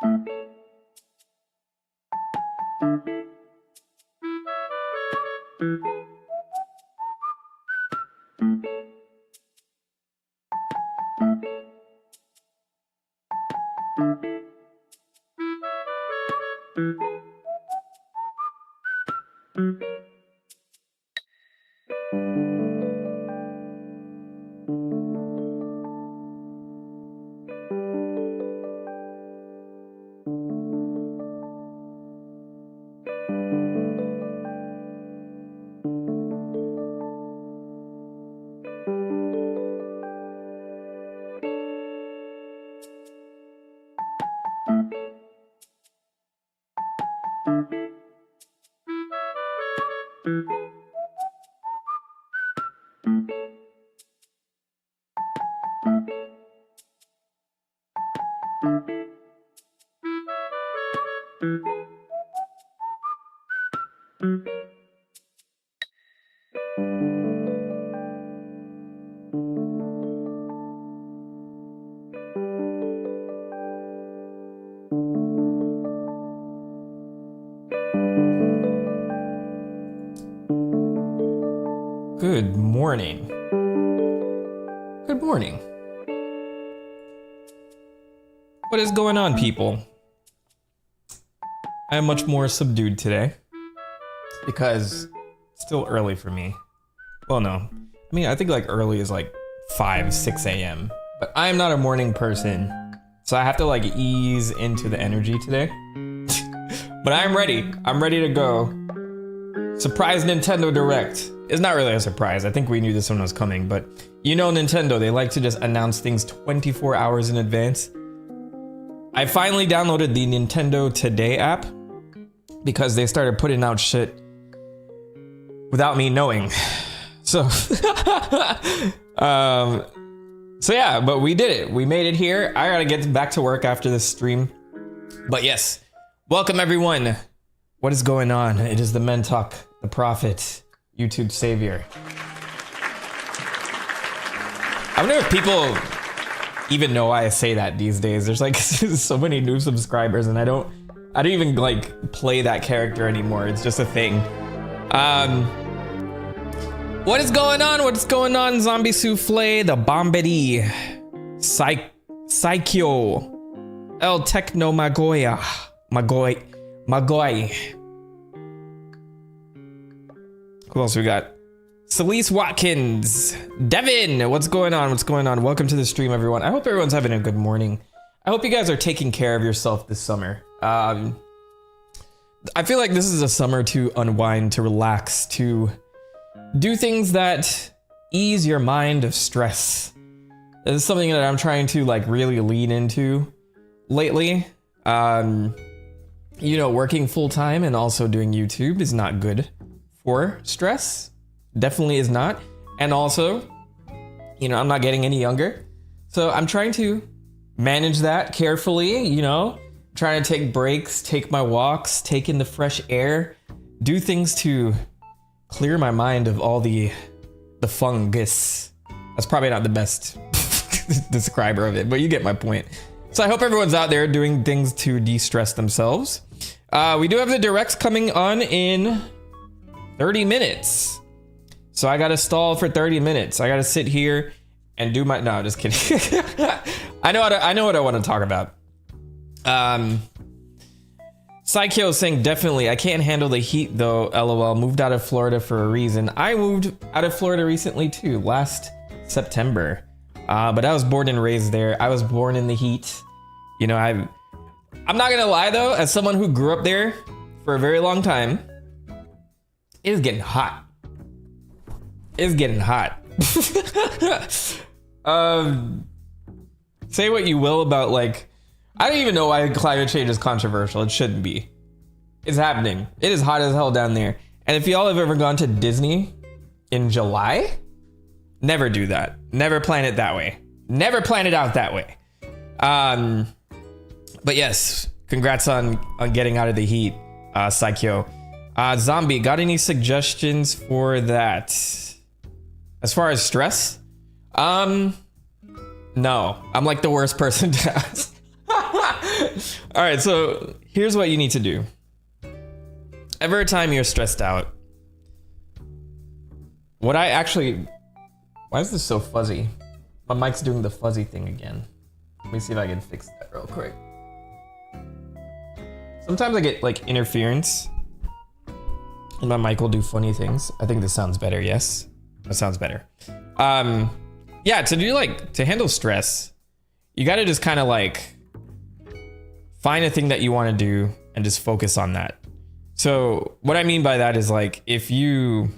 Good morning. Good morning. What is going on, people? I am much more subdued today because it's still early for me. Well, no. I mean, I think like early is like 5, 6 a.m. But I am not a morning person, so I have to like ease into the energy today. But I'm ready. I'm ready to go. Surprise Nintendo Direct. It's not really a surprise. I think we knew this one was coming, but you know Nintendo, they like to just announce things 24 hours in advance. I finally downloaded the Nintendo Today app because they started putting out shit without me knowing. So, so yeah, but we did it. We made it here. I gotta get back to work after this stream. But yes, welcome everyone. What is going on? It is TheMentok, the prophet, YouTube savior. I wonder if people even know why I say that these days. There's like so many new subscribers and I don't even like play that character anymore. It's just a thing. What is going on? What's going on? Zombie Souffle, the Bombity, Psycho, El Techno Magoy. Who else we got? Celeste Watkins, Devin, what's going on? What's going on? Welcome to the stream, everyone. I hope everyone's having a good morning. I hope you guys are taking care of yourself this summer. I feel like this is a summer to unwind, to relax, to do things that ease your mind of stress. This is something that I'm trying to like really lean into lately. You know, working full time and also doing YouTube is not good for stress. Definitely is not. And also, you know, I'm not getting any younger. So I'm trying to manage that carefully, you know, trying to take breaks, take my walks, take in the fresh air, do things to clear my mind of all the fungus. That's probably not the best describer of it, but you get my point. So I hope everyone's out there doing things to de-stress themselves. We do have the directs coming on in 30 minutes. So I gotta stall for 30 minutes. I gotta sit here and do my, no, just kidding. I know what I want to talk about. Psycho saying definitely, I can't handle the heat though, LOL, moved out of Florida for a reason. I moved out of Florida recently too, last September. But I was born and raised there. I was born in the heat. You know, I'm not gonna lie though, as someone who grew up there for a very long time, it is getting hot. It's getting hot. Say what you will about like, I don't even know why climate change is controversial. It shouldn't be. It's happening. It is hot as hell down there. And if y'all have ever gone to Disney in July, never do that. Never plan it that way. Never plan it out that way. But yes, congrats on getting out of the heat, Psycho. Zombie, got any suggestions for that? As far as stress? No, I'm like the worst person to ask. All right, so here's what you need to do. Every time you're stressed out, why is this so fuzzy? My mic's doing the fuzzy thing again. Let me see if I can fix that real quick. Sometimes I get like interference and my mic will do funny things. I think this sounds better. Yes, that sounds better. Yeah, to handle stress, you got to just kind of like find a thing that you want to do and just focus on that. So what I mean by that is like, if you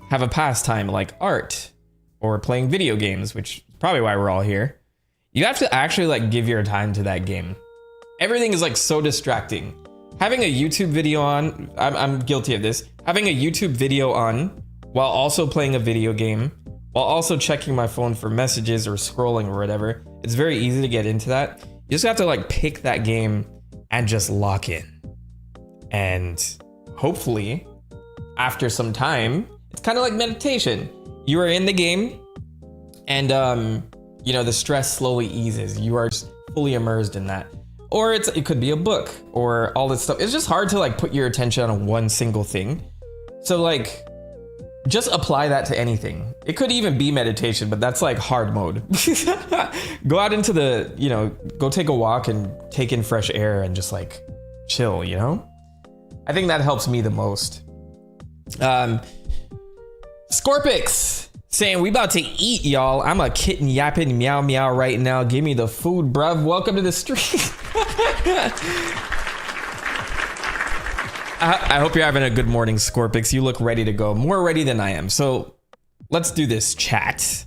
have a pastime like art or playing video games, which is probably why we're all here, you have to actually like give your time to that game. Everything is like so distracting. Having a YouTube video on, I'm guilty of this. Having a YouTube video on while also playing a video game, while also checking my phone for messages or scrolling or whatever, it's very easy to get into that. You just have to like pick that game and just lock in. And hopefully after some time, it's kind of like meditation. You are in the game and the stress slowly eases. You are just fully immersed in that. Or it could be a book or all this stuff. It's just hard to like put your attention on one single thing. So like, just apply that to anything. It could even be meditation, but that's like hard mode. Go out into go take a walk and take in fresh air and just like chill, I think that helps me the most. Scorpix saying, we about to eat, y'all. I'm a kitten yapping meow meow right now. Give me the food, bruv. Welcome to the stream. I hope you're having a good morning, Scorpix. You look ready to go. More ready than I am. So let's do this. Chat.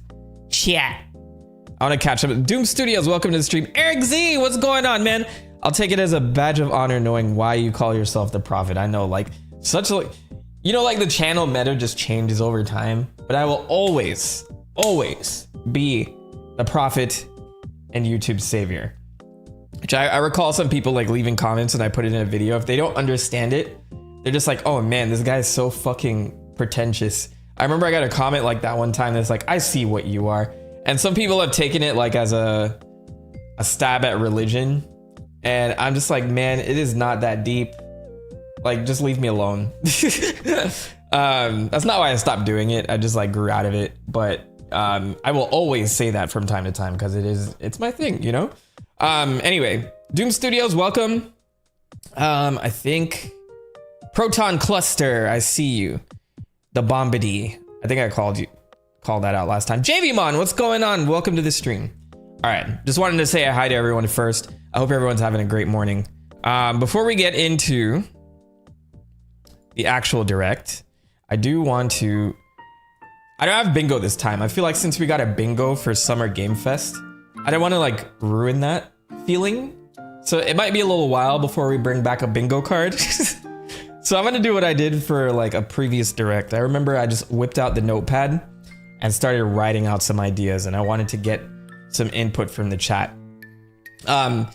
I want to catch up. Doom Studios, welcome to the stream. Eric Z, what's going on, man? I'll take it as a badge of honor knowing why you call yourself the prophet. I know, like, the channel meta just changes over time. But I will always be the prophet and YouTube savior. Which I recall some people like leaving comments and I put it in a video. If they don't understand it, they're just like, oh man, this guy is so fucking pretentious. I remember I got a comment like that one time that's like, I see what you are. And some people have taken it like as a stab at religion. And I'm just like, man, it is not that deep. Like, just leave me alone. That's not why I stopped doing it. I just like grew out of it. But I will always say that from time to time because it's my thing, Anyway, Doom Studios, welcome. I think Proton Cluster, I see you. The Bombady. I think I called that out last time. JVmon, what's going on? Welcome to the stream. All right, just wanted to say hi to everyone first. I hope everyone's having a great morning. Before we get into the actual direct, I don't have bingo this time. I feel like since we got a bingo for Summer Game Fest, I don't want to like ruin that feeling. So it might be a little while before we bring back a bingo card. So I'm going to do what I did for like a previous direct. I remember I just whipped out the notepad and started writing out some ideas, and I wanted to get some input from the chat. So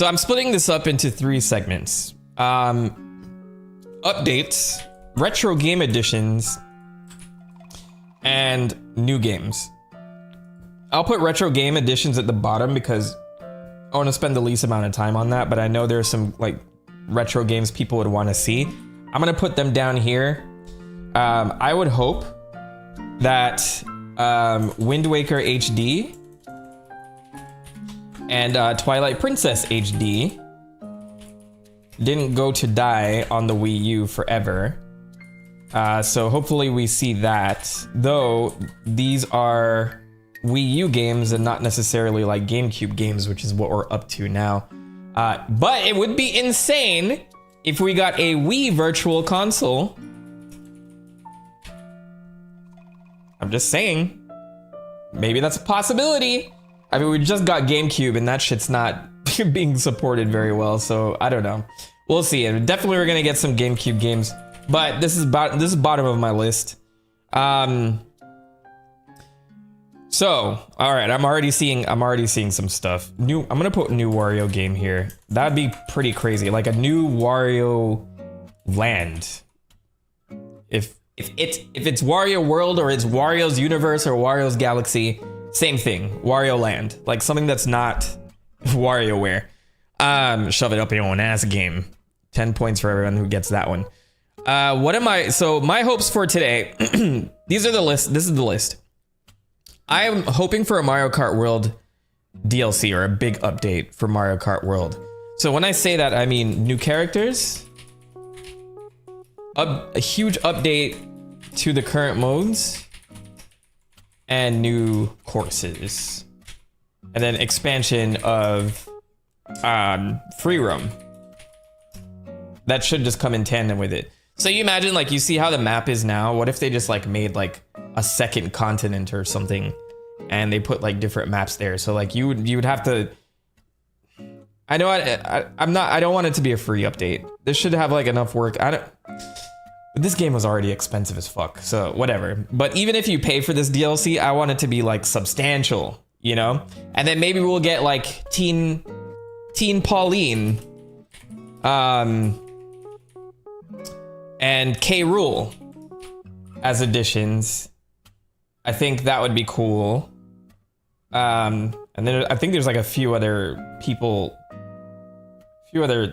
I'm splitting this up into 3 segments. Updates, retro game editions, and new games. I'll put retro game editions at the bottom because I want to spend the least amount of time on that, but I know there's some like retro games people would want to see. I'm going to put them down here. I would hope that Wind Waker HD and Twilight Princess HD didn't go to die on the Wii U forever. So hopefully we see that, though these are Wii U games and not necessarily like GameCube games, which is what we're up to now. But it would be insane if we got a Wii Virtual Console. I'm just saying, maybe that's a possibility. I mean, we just got GameCube and that shit's not being supported very well, so I don't know. We'll see. And definitely we're gonna get some GameCube games, but this is bottom of my list. So, all right, I'm already seeing some stuff. I'm gonna put new Wario game here. That'd be pretty crazy, like a new Wario Land. If it's Wario World or it's Wario's Universe or Wario's Galaxy, same thing, Wario Land, like something that's not WarioWare. Shove it up your own ass game. 10 points for everyone who gets that one. So my hopes for today, these are the list. This is the list. I am hoping for a Mario Kart World DLC or a big update for Mario Kart World. So when I say that, I mean new characters, a huge update to the current modes, and new courses, and then expansion of free roam. That should just come in tandem with it. So you imagine, like, you see how the map is now. What if they just like made like a second continent or something, and they put like different maps there? So like you would have to. I know I don't want it to be a free update. This should have like enough work. But this game was already expensive as fuck, so whatever. But even if you pay for this DLC, I want it to be like substantial, you know? And then maybe we'll get like Teen Pauline, and K. Rool as additions. I think that would be cool. And then I think there's like a few other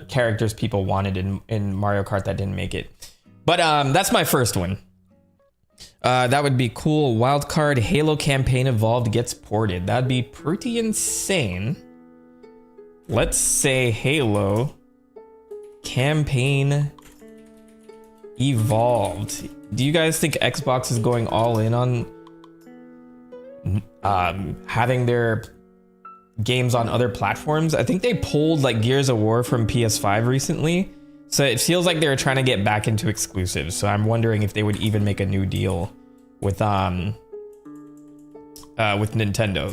characters people wanted in Mario Kart that didn't make it. But that's my first one. That would be cool. Wildcard Halo campaign evolved gets ported. That'd be pretty insane. Let's say Halo campaign evolved. Do you guys think Xbox is going all in on having their games on other platforms? I think they pulled like Gears of War from PS5 recently, so it feels like they're trying to get back into exclusives. So I'm wondering if they would even make a new deal with Nintendo.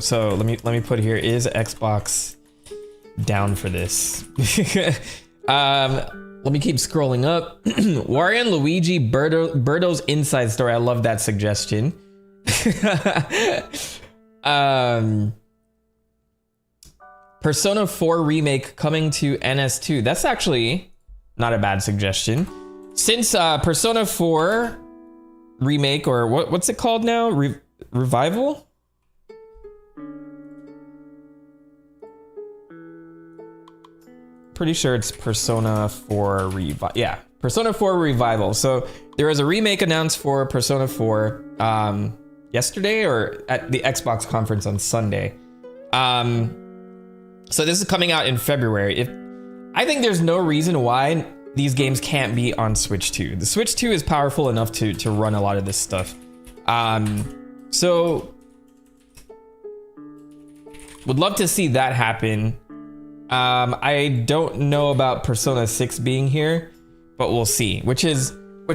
So let me put here, is Xbox down for this? Let me keep scrolling up. Wario and Luigi Birdo's Inside Story. I love that suggestion. Persona 4 remake coming to NS2. That's actually not a bad suggestion. Since Persona 4 remake, or what's it called now? Revival? Pretty sure it's Persona 4 yeah, Persona 4 Revival. So there was a remake announced for Persona 4 yesterday, or at the Xbox conference on Sunday. So this is coming out in February. I think there's no reason why these games can't be on Switch 2. The Switch 2 is powerful enough to run a lot of this stuff. So would love to see that happen. I don't know about Persona 6 being here, but we'll see. Which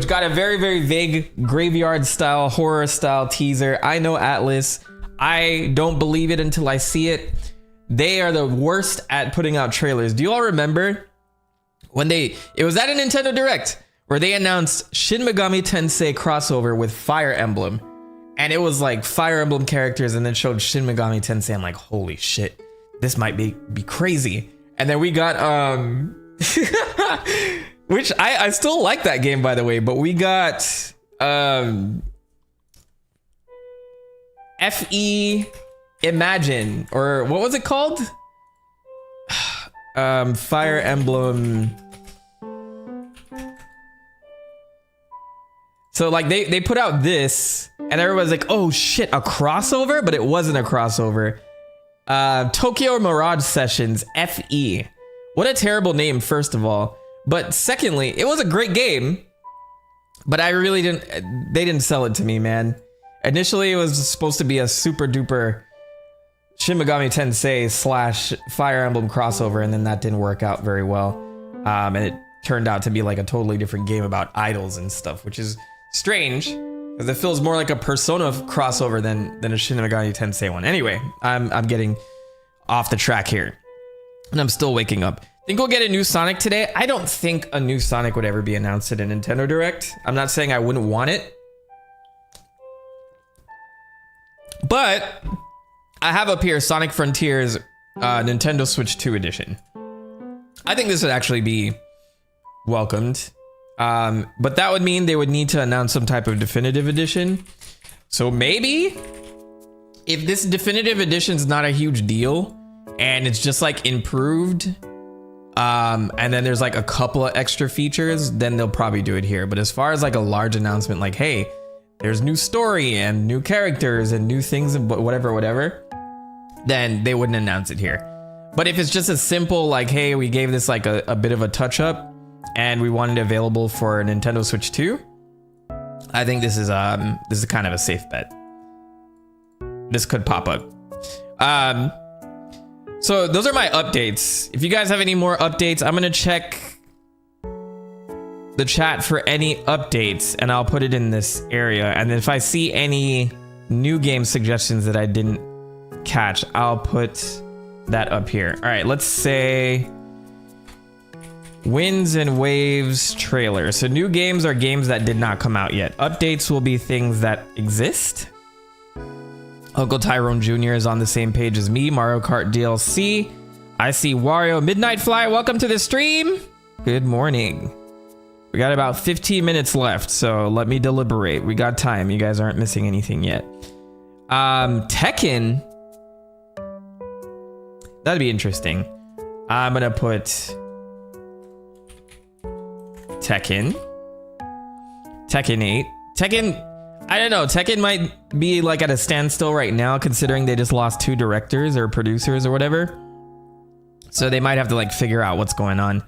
got a very, very vague graveyard style, horror style teaser. I know Atlas. I don't believe it until I see it. They are the worst at putting out trailers. Do you all remember when it was at a Nintendo Direct where they announced Shin Megami Tensei crossover with Fire Emblem, and it was like Fire Emblem characters, and then showed Shin Megami Tensei. I'm like, holy shit, this might be crazy. And then we got which I still like that game, by the way, but we got FE Imagine, or what was it called? Fire Emblem. So like they put out this, and everyone's like, oh shit, a crossover? But it wasn't a crossover. Tokyo Mirage Sessions FE. What a terrible name, first of all. But secondly, it was a great game, but they didn't sell it to me, man. Initially, it was supposed to be a super duper Shin Megami Tensei / Fire Emblem crossover, and then that didn't work out very well. And it turned out to be like a totally different game about idols and stuff, which is strange, because it feels more like a Persona crossover than a Shin Megami Tensei one. Anyway, I'm getting off the track here, and I'm still waking up. Think we'll get a new Sonic today? I don't think a new Sonic would ever be announced at a Nintendo Direct. I'm not saying I wouldn't want it, but I have up here Sonic Frontiers Nintendo Switch 2 edition. I think this would actually be welcomed. But that would mean they would need to announce some type of definitive edition. So maybe if this definitive edition is not a huge deal and it's just like improved And then there's like a couple of extra features, then they'll probably do it here. But as far as like a large announcement, like, hey, there's new story and new characters and new things and whatever, then they wouldn't announce it here. But if it's just a simple like, hey, we gave this like a bit of a touch up and we wanted it available for Nintendo Switch 2, I think this is kind of a safe bet. This could pop up. So those are my updates. If you guys have any more updates, I'm gonna check the chat for any updates and I'll put it in this area. And if I see any new game suggestions that I didn't catch, I'll put that up here. All right, let's say Winds and Waves trailer. So new games are games that did not come out yet. Updates will be things that exist. Uncle Tyrone Jr. is on the same page as me. Mario Kart DLC. I see Wario. Midnight Fly, welcome to the stream. Good morning. We got about 15 minutes left, so let me deliberate. We got time. You guys aren't missing anything yet. Tekken. That'd be interesting. I'm gonna put Tekken. Tekken 8. Tekken, I don't know. Tekken might be like at a standstill right now, considering they just lost 2 directors or producers or whatever. So they might have to like figure out what's going on.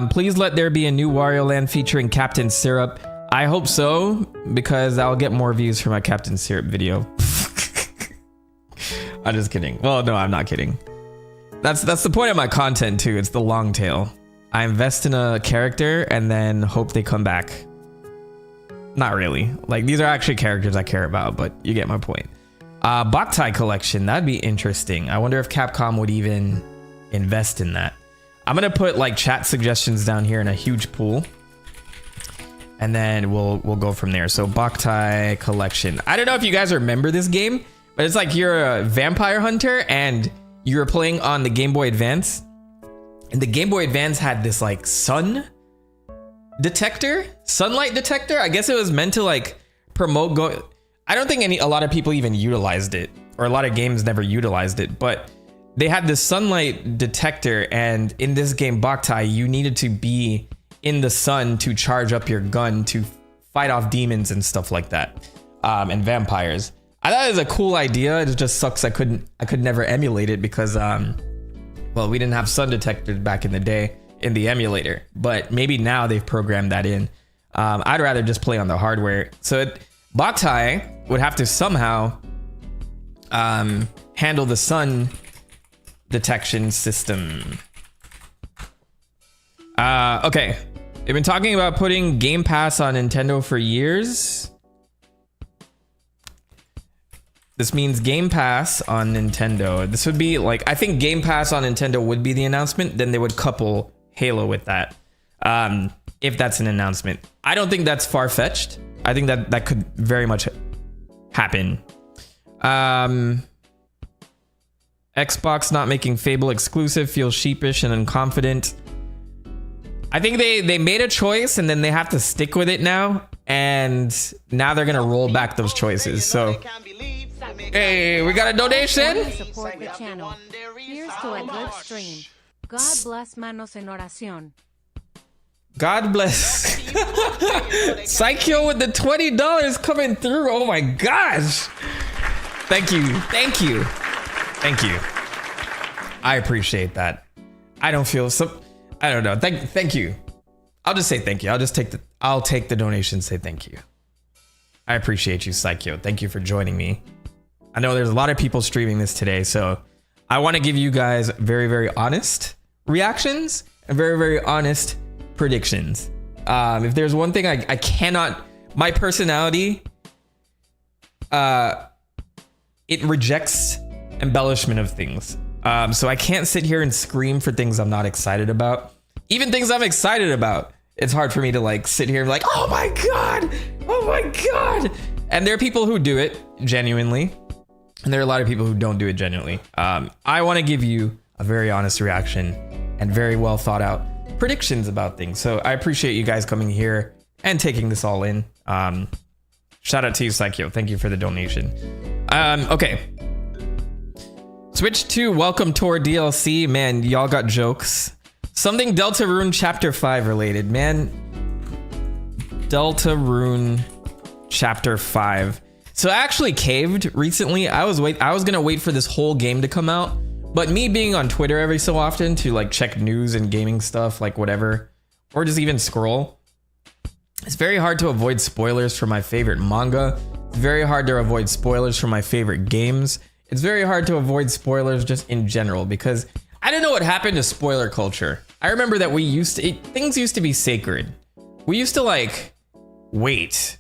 Please let there be a new Wario Land featuring Captain Syrup. I hope so, because I'll get more views for my Captain Syrup video. I'm just kidding. Well, no, I'm not kidding. That's the point of my content too. It's the long tail. I invest in a character and then hope they come back. Not really. Like, these are actually characters I care about, but you get my point. Boktai collection. That'd be interesting. I wonder if Capcom would even invest in that. I'm gonna put like chat suggestions down here in a huge pool, and then we'll go from there. So Boktai collection. I don't know if you guys remember this game, but it's like you're a vampire hunter and you're playing on the Game Boy Advance, and the Game Boy Advance had this like sunlight detector. I guess it was meant to like promote I don't think a lot of people even utilized it, or a lot of games never utilized it, but they had this sunlight detector, and in this game Boktai, you needed to be in the sun to charge up your gun to fight off demons and stuff like that, and vampires. I thought it was a cool idea. It just sucks I could never emulate it because well, we didn't have sun detectors back in the day in the emulator, but maybe now they've programmed that in. I'd rather just play on the hardware. So Boktai would have to somehow handle the sun detection system. Okay, they've been talking about putting Game Pass on Nintendo for years. This means Game Pass on Nintendo. This would be like, I think Game Pass on Nintendo would be the announcement. Then they would couple Halo with that, if that's an announcement. I don't think that's far-fetched. I think that could very much happen. Xbox not making Fable exclusive, feels sheepish and unconfident. I think they made a choice and then they have to stick with it now, and now they're gonna roll back those choices. So hey, we got a donation. Support the channel. Here's to a good stream. God bless Manos en Oración. God bless. Psycho with the $20 coming through. Oh my gosh. Thank you. Thank you. Thank you. I appreciate that. I don't feel so. I don't know. Thank you. I'll just say thank you. I'll take the donation. Say thank you. I appreciate you, Psycho. Thank you for joining me. I know there's a lot of people streaming this today, so I want to give you guys very, very honest reactions and very, very honest predictions. If there's one thing I cannot, my personality, it rejects embellishment of things. So I can't sit here and scream for things I'm not excited about. Even things I'm excited about, it's hard for me to like sit here and like, oh my God, oh my God. And there are people who do it genuinely, and there are a lot of people who don't do it genuinely. I want to give you a very honest reaction and very well thought out predictions about things. So I appreciate you guys coming here and taking this all in. Shout out to you, Psycho. Thank you for the donation. Okay. Switch to Welcome Tour DLC. Man, y'all got jokes. Something Deltarune Chapter 5 related, man. Deltarune Chapter 5. So I actually caved recently. I was gonna wait for this whole game to come out, but me being on Twitter every so often to like check news and gaming stuff, like whatever, or just even scroll, it's very hard to avoid spoilers for my favorite manga. It's very hard to avoid spoilers for my favorite games. It's very hard to avoid spoilers just in general because I don't know what happened to spoiler culture. I remember that things used to be sacred. We used to like wait.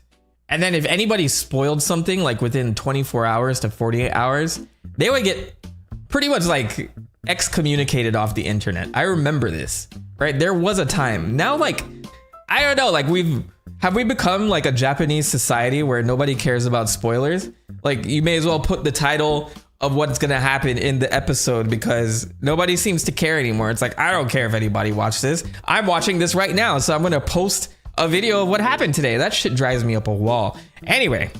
And then if anybody spoiled something like within 24 hours to 48 hours, they would get pretty much like excommunicated off the internet. I remember this, right? There was a time. Now, like, I don't know, like have we become like a Japanese society where nobody cares about spoilers? Like you may as well put the title of what's gonna happen in the episode because nobody seems to care anymore. It's like, I don't care if anybody watched this. I'm watching this right now, so I'm gonna post a video of what happened today. That shit drives me up a wall. Anyway,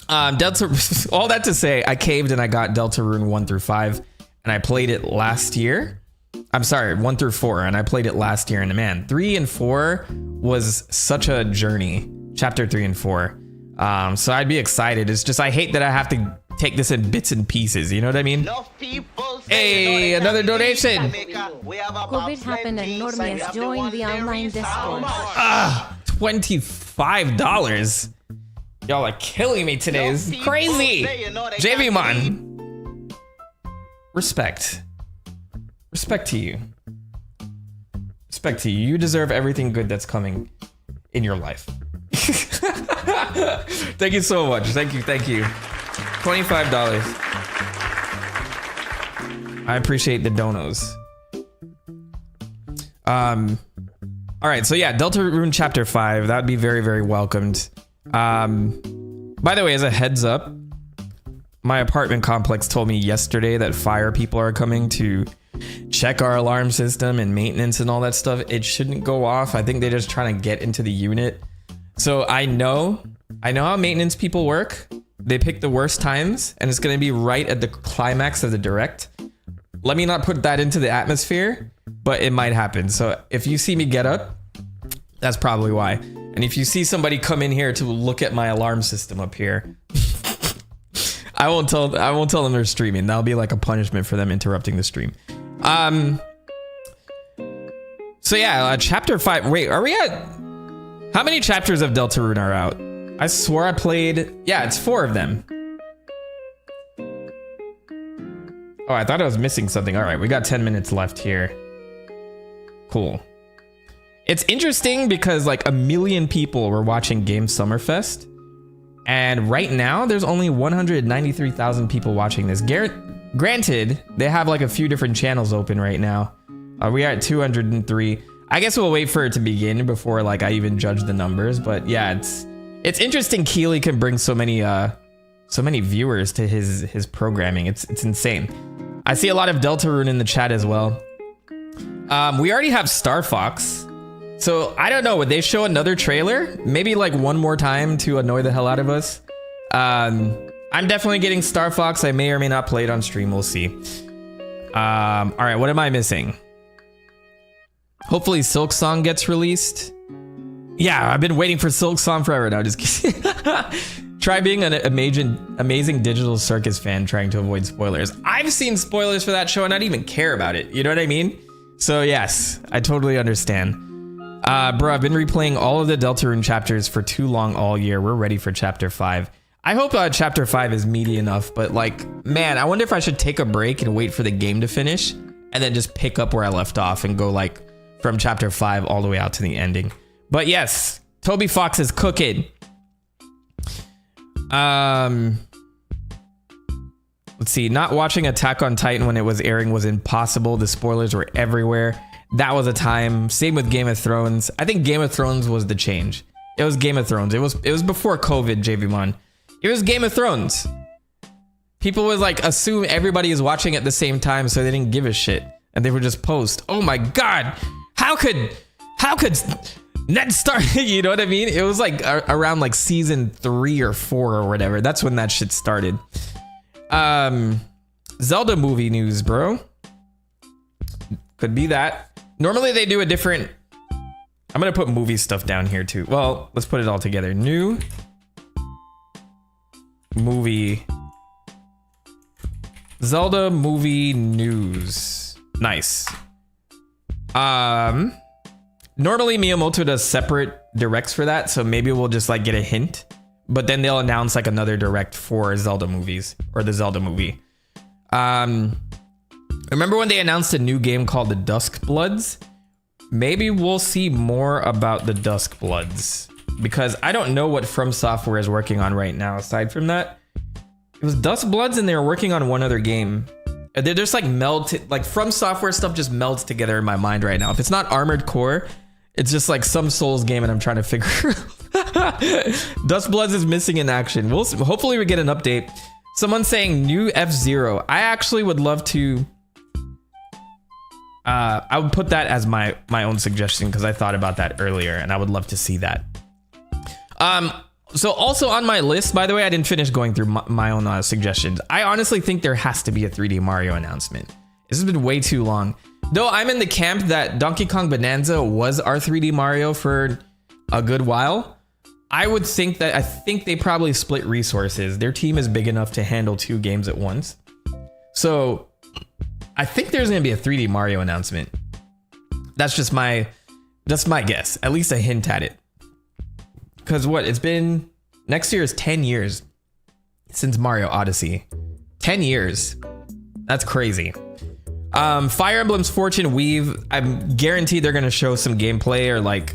all that to say, I caved and I got Deltarune 1 through 5 and I played it last year. I'm sorry, 1 through 4, and I played it last year, and man, 3 and 4 was such a journey. Chapter 3 and 4. So I'd be excited. It's just I hate that I have to take this in bits and pieces. You know what I mean? Hey, another donation. COVID happened and normies joined the online Discord. $25. Y'all are killing me today. This is crazy. JV man. Respect. Respect to you. Respect to you. You deserve everything good that's coming in your life. Thank you so much. Thank you. $25. I appreciate the donos. All right, so yeah, Deltarune Chapter 5. That would be very, very welcomed. By the way, as a heads up, my apartment complex told me yesterday that fire people are coming to check our alarm system and maintenance and all that stuff. It shouldn't go off. I think they're just trying to get into the unit. So I know how maintenance people work. They pick the worst times, and it's going to be right at the climax of the direct. Let me not put that into the atmosphere, but it might happen. So if you see me get up, that's probably why. And if you see somebody come in here to look at my alarm system up here, I won't tell them they're streaming. That'll be like a punishment for them interrupting the stream. So yeah, chapter 5. Wait, are we at how many chapters of Deltarune are out? I swore I played. Yeah, it's 4 of them. Oh, I thought I was missing something. All right, we got 10 minutes left here. Cool. It's interesting because like 1 million people were watching Game Summerfest, and right now there's only 193,000 people watching this. Granted, they have like a few different channels open right now. We are at 203. I guess we'll wait for it to begin before like I even judge the numbers. But yeah, it's interesting. Keeley can bring so many viewers to his programming. It's insane. I see a lot of Deltarune in the chat as well. We already have Star Fox. So I don't know, would they show another trailer? Maybe like one more time to annoy the hell out of us. I'm definitely getting Star Fox. I may or may not play it on stream. We'll see. All right, what am I missing? Hopefully Silk Song gets released. Yeah, I've been waiting for Silk Song forever now. Just kidding. Try being an amazing digital circus fan trying to avoid spoilers. I've seen spoilers for that show and I don't even care about it. You know what I mean? So yes, I totally understand. Bro, I've been replaying all of the Deltarune chapters for too long all year. We're ready for chapter 5. I hope chapter 5 is meaty enough, but like, man, I wonder if I should take a break and wait for the game to finish and then just pick up where I left off and go like from chapter 5 all the way out to the ending. But yes, Toby Fox is cooking. Let's see, not watching Attack on Titan when it was airing was impossible. The spoilers were everywhere. That was a time. Same with Game of Thrones. I think Game of Thrones was the change. It was Game of Thrones. It was before COVID, JVMon. It was Game of Thrones. People would like assume everybody is watching at the same time, so they didn't give a shit. And they would just post, oh my God, how could Ned Stark, you know what I mean? It was like around like season 3 or 4 or whatever. That's when that shit started. Zelda movie news, bro. Could be that. Normally they do a different... I'm going to put movie stuff down here too. Well, let's put it all together. New movie... Zelda movie news. Nice. Normally Miyamoto does separate directs for that, so maybe we'll just like get a hint. But then they'll announce like another direct for Zelda movies or the Zelda movie. Remember when they announced a new game called the Dusk Bloods? Maybe we'll see more about the Dusk Bloods, because I don't know what From Software is working on right now. Aside from that, it was Dusk Bloods and they were working on one other game. They're just like like From Software stuff just melts together in my mind right now. If it's not Armored Core, it's just like some Souls game and I'm trying to figure out. Dusk Bloods is missing in action. Hopefully we get an update. Someone's saying new F-Zero. I actually would love to... I would put that as my own suggestion because I thought about that earlier and I would love to see that. So also on my list, by the way, I didn't finish going through my own suggestions. I honestly think there has to be a 3D Mario announcement. This has been way too long. Though I'm in the camp that Donkey Kong Bonanza was our 3D Mario for a good while. I think they probably split resources. Their team is big enough to handle 2 games at once. So I think there's going to be a 3D Mario announcement. That's just my guess. At least a hint at it. Because next year is 10 years since Mario Odyssey. 10 years. That's crazy. Fire Emblem's Fortune Weave, I'm guaranteed they're going to show some gameplay or like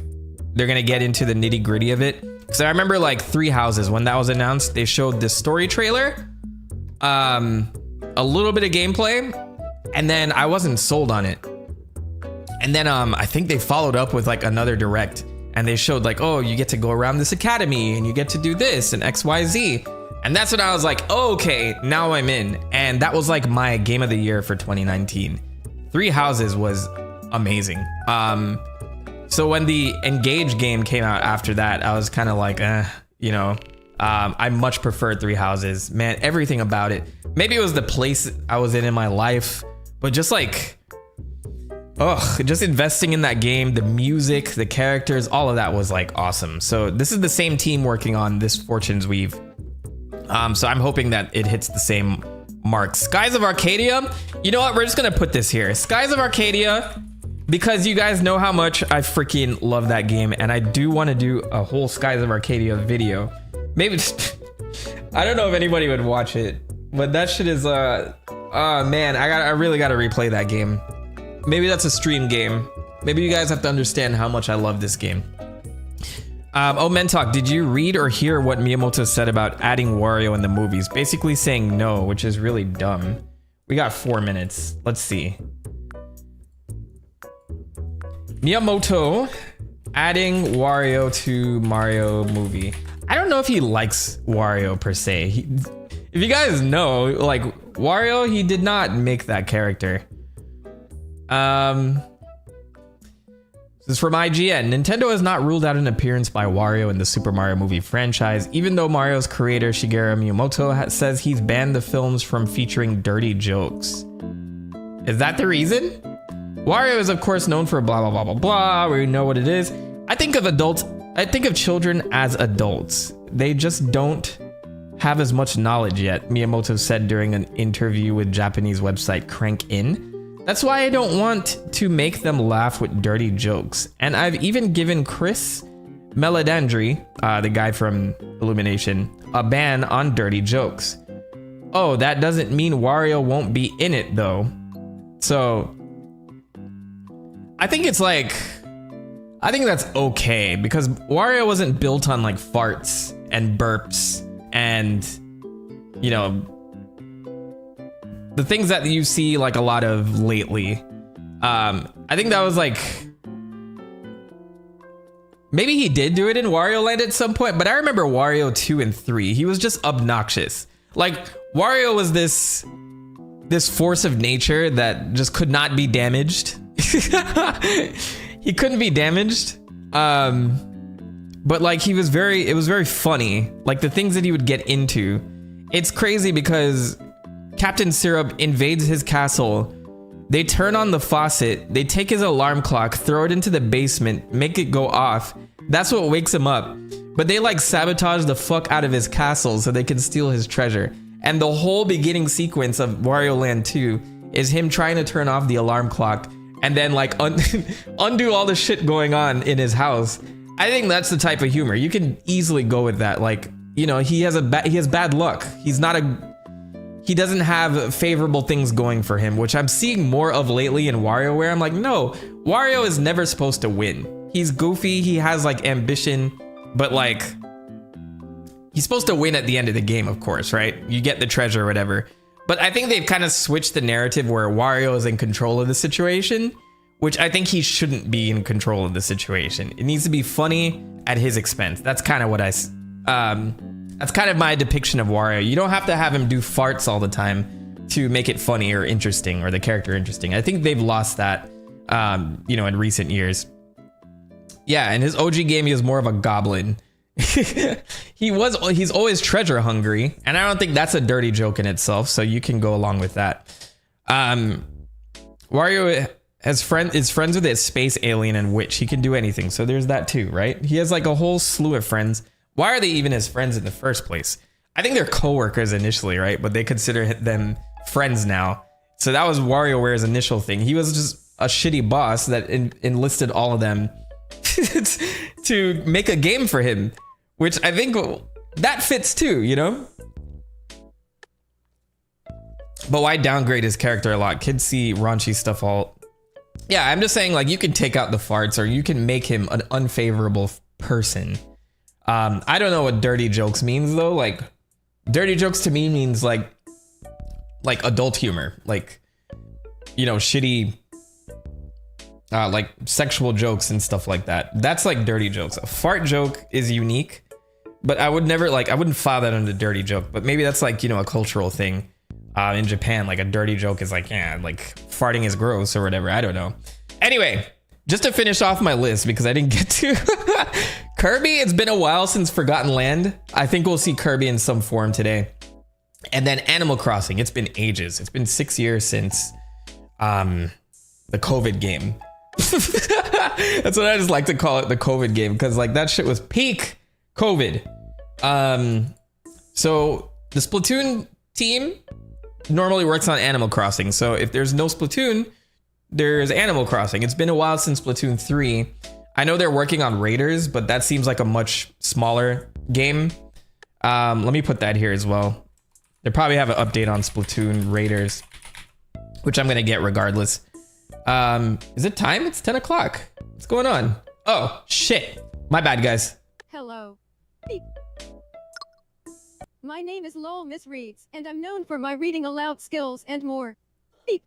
they're going to get into the nitty gritty of it. Because I remember like Three Houses, when that was announced, they showed this story trailer, a little bit of gameplay, and then I wasn't sold on it. And then I think they followed up with like another direct and they showed like, oh, you get to go around this academy and you get to do this and XYZ. And that's when I was like, oh, okay, now I'm in. And that was like my game of the year for 2019. Three Houses was amazing. So when the Engage game came out after that, I was kind of like, I much preferred Three Houses. Man, everything about it. Maybe it was the place I was in my life, but just like, just investing in that game, the music, the characters, all of that was like awesome. So this is the same team working on this Fortune's Weave. So I'm hoping that it hits the same mark. Skies of Arcadia. You know what? We're just going to put this here. Skies of Arcadia, because you guys know how much I freaking love that game. And I do want to do a whole Skies of Arcadia video. Maybe I don't know if anybody would watch it, but that shit is, man, I really got to replay that game. Maybe that's a stream game. Maybe you guys have to understand how much I love this game. TheMentok, did you read or hear what Miyamoto said about adding Wario in the movies? Basically saying no, which is really dumb. We got 4 minutes. Let's see. Miyamoto adding Wario to Mario movie. I don't know if he likes Wario per se. If you guys know, like Wario, he did not make that character. This is from IGN. Nintendo has not ruled out an appearance by Wario in the Super Mario movie franchise, even though Mario's creator Shigeru Miyamoto says he's banned the films from featuring dirty jokes. Is that the reason? Wario is of course known for blah blah blah blah blah. We know what it is. I think of children as adults. They just don't have as much knowledge yet, Miyamoto said during an interview with Japanese website Crank In. That's why I don't want to make them laugh with dirty jokes. And I've even given Chris Meledandri, the guy from Illumination, a ban on dirty jokes. Oh, that doesn't mean Wario won't be in it though. So I think that's okay, because Wario wasn't built on like farts and burps and, you know, the things that you see like a lot of lately. I think that was like, maybe he did do it in Wario Land at some point, but I remember Wario 2 and 3. He was just obnoxious. Like Wario was this force of nature that just could not be damaged. He couldn't be damaged. But like it was very funny. Like the things that he would get into. It's crazy because Captain Syrup invades his castle, They turn on the faucet, they take his alarm clock, throw it into the basement, make it go off. That's what wakes him up. But they like sabotage the fuck out of his castle so they can steal his treasure. And the whole beginning sequence of Wario Land 2 is him trying to turn off the alarm clock and then like undo all the shit going on in his house. I think that's the type of humor. You can easily go with that. Like, you know, he has bad luck. He doesn't have favorable things going for him, which I'm seeing more of lately in Wario, where I'm like, no, Wario is never supposed to win. He's goofy, he has like ambition, but like, he's supposed to win at the end of the game, of course, right? You get the treasure or whatever. But I think they've kind of switched the narrative where Wario is in control of the situation, which I think he shouldn't be in control of the situation. It needs to be funny at his expense. That's kind of what that's kind of my depiction of Wario. You don't have to have him do farts all the time to make it funny or interesting or the character interesting. I think they've lost that, you know, in recent years. Yeah, in his OG game, he was more of a goblin. He's always treasure hungry, and I don't think that's a dirty joke in itself, so you can go along with that. Wario is friends with a space alien and witch. He can do anything, so there's that too, right? He has like a whole slew of friends. Why are they even his friends in the first place? I think they're co-workers initially, right? But they consider them friends now. So that was WarioWare's initial thing. He was just a shitty boss that enlisted all of them to make a game for him, which I think that fits too, you know? But why downgrade his character a lot? Kids see raunchy stuff all... Yeah, I'm just saying, like, you can take out the farts or you can make him an unfavorable person. I don't know what dirty jokes means though. Like, dirty jokes to me means like adult humor, like, you know, shitty, like sexual jokes and stuff like that. That's like dirty jokes. A fart joke is unique, but I wouldn't file that under dirty joke. But maybe that's like, you know, a cultural thing. In Japan, like a dirty joke is like, yeah, like farting is gross or whatever. I don't know. Anyway, just to finish off my list, because I didn't get to Kirby, it's been a while since Forgotten Land. I think we'll see Kirby in some form today. And then Animal Crossing, it's been ages. It's been 6 years since the COVID game. That's what I just like to call it, the COVID game, because like that shit was peak COVID. So the Splatoon team normally works on Animal Crossing. So if there's no Splatoon, there's Animal Crossing. It's been a while since Splatoon 3. I know they're working on Raiders, but that seems like a much smaller game. Let me put that here as well. They probably have an update on Splatoon Raiders, which I'm gonna get regardless. Is it time? It's 10 o'clock. What's going on? Oh, shit. My bad, guys. Hello. Beep. My name is Lowell Miss Reeds, and I'm known for my reading aloud skills and more. Beep.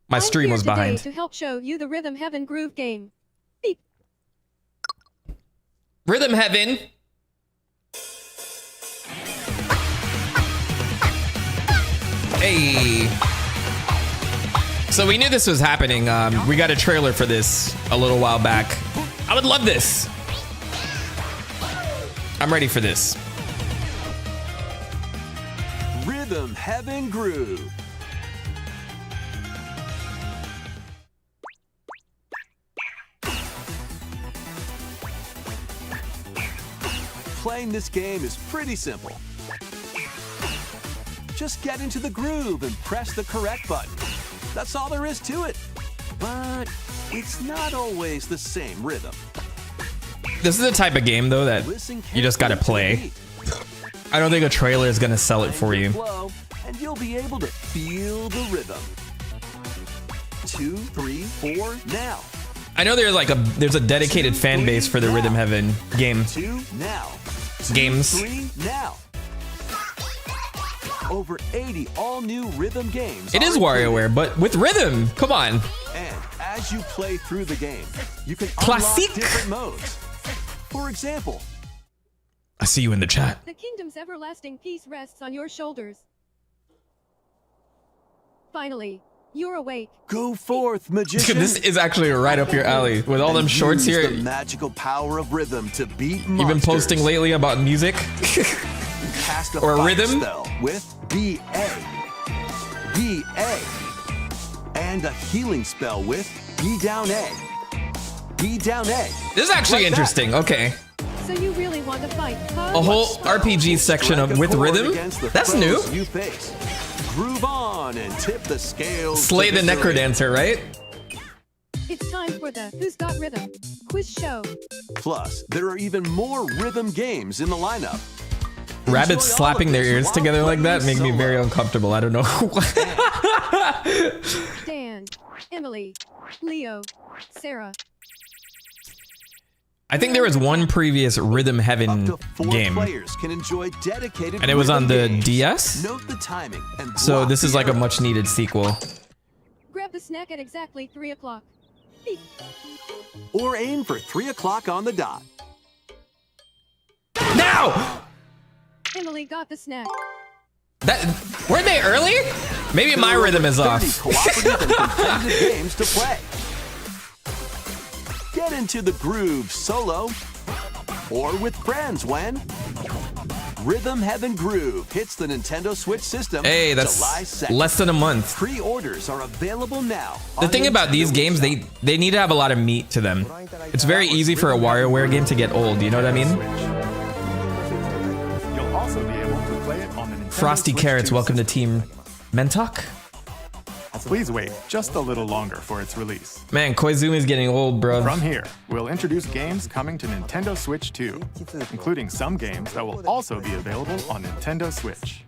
My stream was behind. To help show you the Rhythm Heaven Groove game. Beep. Rhythm Heaven. Hey. So we knew this was happening. We got a trailer for this a little while back. I would love this. I'm ready for this. Rhythm Heaven Groove. Playing this game is pretty simple. Just get into the groove and press the correct button. That's all there is to it. But it's not always the same rhythm. This is the type of game, though, that you just gotta play. I don't think a trailer is gonna sell it for you. And you'll be able to feel the rhythm. 2, 3, 4, now. I know there's a dedicated fan base for the Rhythm Heaven game. 2 now. 2, Games. 3 now. Over 80 all-new rhythm games. It is WarioWare, but with rhythm. Come on. And as you play through the game, you can Classic. unlock different modes. For example, I see you in the chat. The kingdom's everlasting peace rests on your shoulders. Finally, you're awake. go forth, magician. This is actually right up your alley with all them shorts Use here. the magical power of rhythm to beat monsters. You've been posting lately about music Cast a or fire rhythm? spell with B.A. B.A. And a healing spell with B down A. B down A. This is actually Like that. interesting. Okay. So you really want to fight, huh? A whole RPG section Strike of a with chord rhythm? against the That's foes new. You face. Groove on and tip the scales. Slay to the victory. Necrodancer, right? It's time for the Who's Got Rhythm quiz show. Plus, there are even more rhythm games in the lineup. Rabbits Enjoy all slapping of their this ears while together like that playing make me very solo. uncomfortable. I don't know. Dan, Emily, Leo, Sarah. I think there was one previous Rhythm Heaven Up to 4 game, players can enjoy dedicated and it was on rhythm the games. DS. Note the timing and So block this is the like a arrows. much needed sequel. Grab the snack at exactly 3 o'clock. Beep. Or aim for 3 o'clock on the dot. Now! Emily got the snack. That weren't they early? Maybe my There are rhythm is over off. 30 cooperative and competitive games to play. Get into the groove solo or with friends when Rhythm Heaven Groove hits the Nintendo Switch system Hey, July that's 2nd. less than a month. Pre-orders are available now. The on thing about Nintendo these games, Wii. they need to have a lot of meat to them. It's very easy for a WarioWare game to get old. You know what I mean? You'll also be able to play it on the Nintendo Frosty Switch Carrots, 2 welcome to system. Team Mentok. Please wait just a little longer for its release. Man, Koizumi's getting old, bro. From here, we'll introduce games coming to Nintendo Switch 2, including some games that will also be available on Nintendo Switch.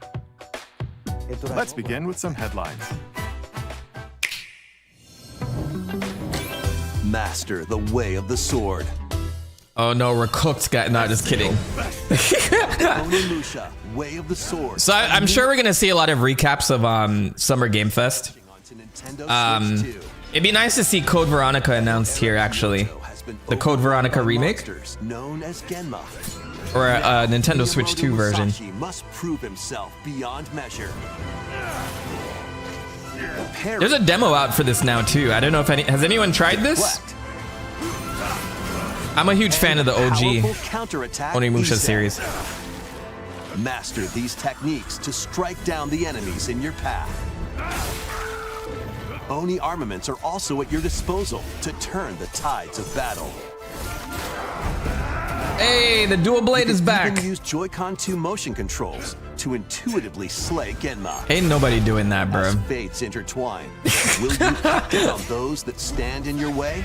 Let's begin with some headlines. Master the way of the sword. Oh no, we're cooked, guy. No, just kidding. Onimusha, way of the sword. So I'm sure we're gonna see a lot of recaps of Summer Game Fest. Onto Nintendo Switch 2. It'd be nice to see Code Veronica announced here, actually, Has been The Code Veronica overrun by remake? monsters known as Genma. or a Nintendo Switch 2 version. Miyamoto Musashi must prove himself beyond measure. Parry, There's a demo out for this now too. I don't know if has anyone tried this? deflect, I'm a huge fan of the OG powerful counterattack Onimusha reset. series. Master these techniques to strike down the enemies in your path. Oni armaments are also at your disposal to turn the tides of battle. Hey, the dual blade is You back. can use Joy-Con 2 motion controls to intuitively slay Genma. Ain't nobody doing that, bro. As fates intertwine, will you cut down those that stand in your way?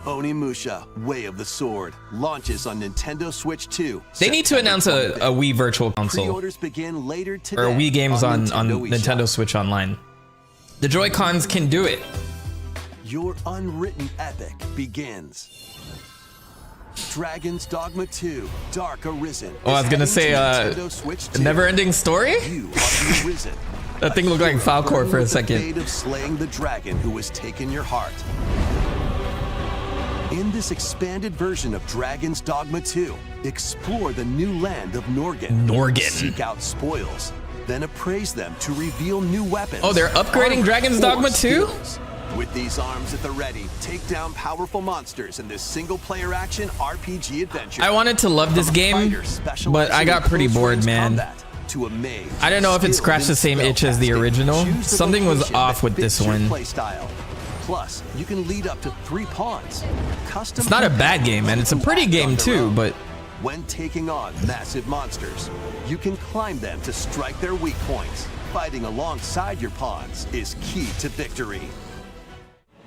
Onimusha, Way of the Sword, launches on Nintendo Switch 2. They need to announce a Wii Virtual Console Pre-orders begin later today. or Wii games on eShop. Nintendo Switch Online. The Joy-Cons can do it. Your unwritten epic begins. Dragon's Dogma 2, Dark Arisen. Oh, I was is gonna heading say, to Nintendo Switch 2. Never-ending story? You are the Arisen. That thing looked like Falcor for a The second. fate of slaying the dragon who has taken your heart. In this expanded version of Dragon's Dogma 2, explore the new land of Norgan. Norgan. Seek out spoils, then appraise them to reveal new weapons. Oh, they're upgrading Armor, Dragon's or Dogma 2? skills. With these arms at the ready, take down powerful monsters in this single-player action RPG adventure. I wanted to love this From a game, fighter specializing but I got in pretty bored, close-range man. combat to a mage I don't know if it skilled scratched in the same itch as the spellcasting. original. Choose the Something was location off that with this fits your one. playstyle. Plus, you can lead up to 3 pawns. Custom It's not a bad game, and it's a pretty game too, but when taking on massive monsters, you can climb them to strike their weak points. Fighting alongside your pawns is key to victory.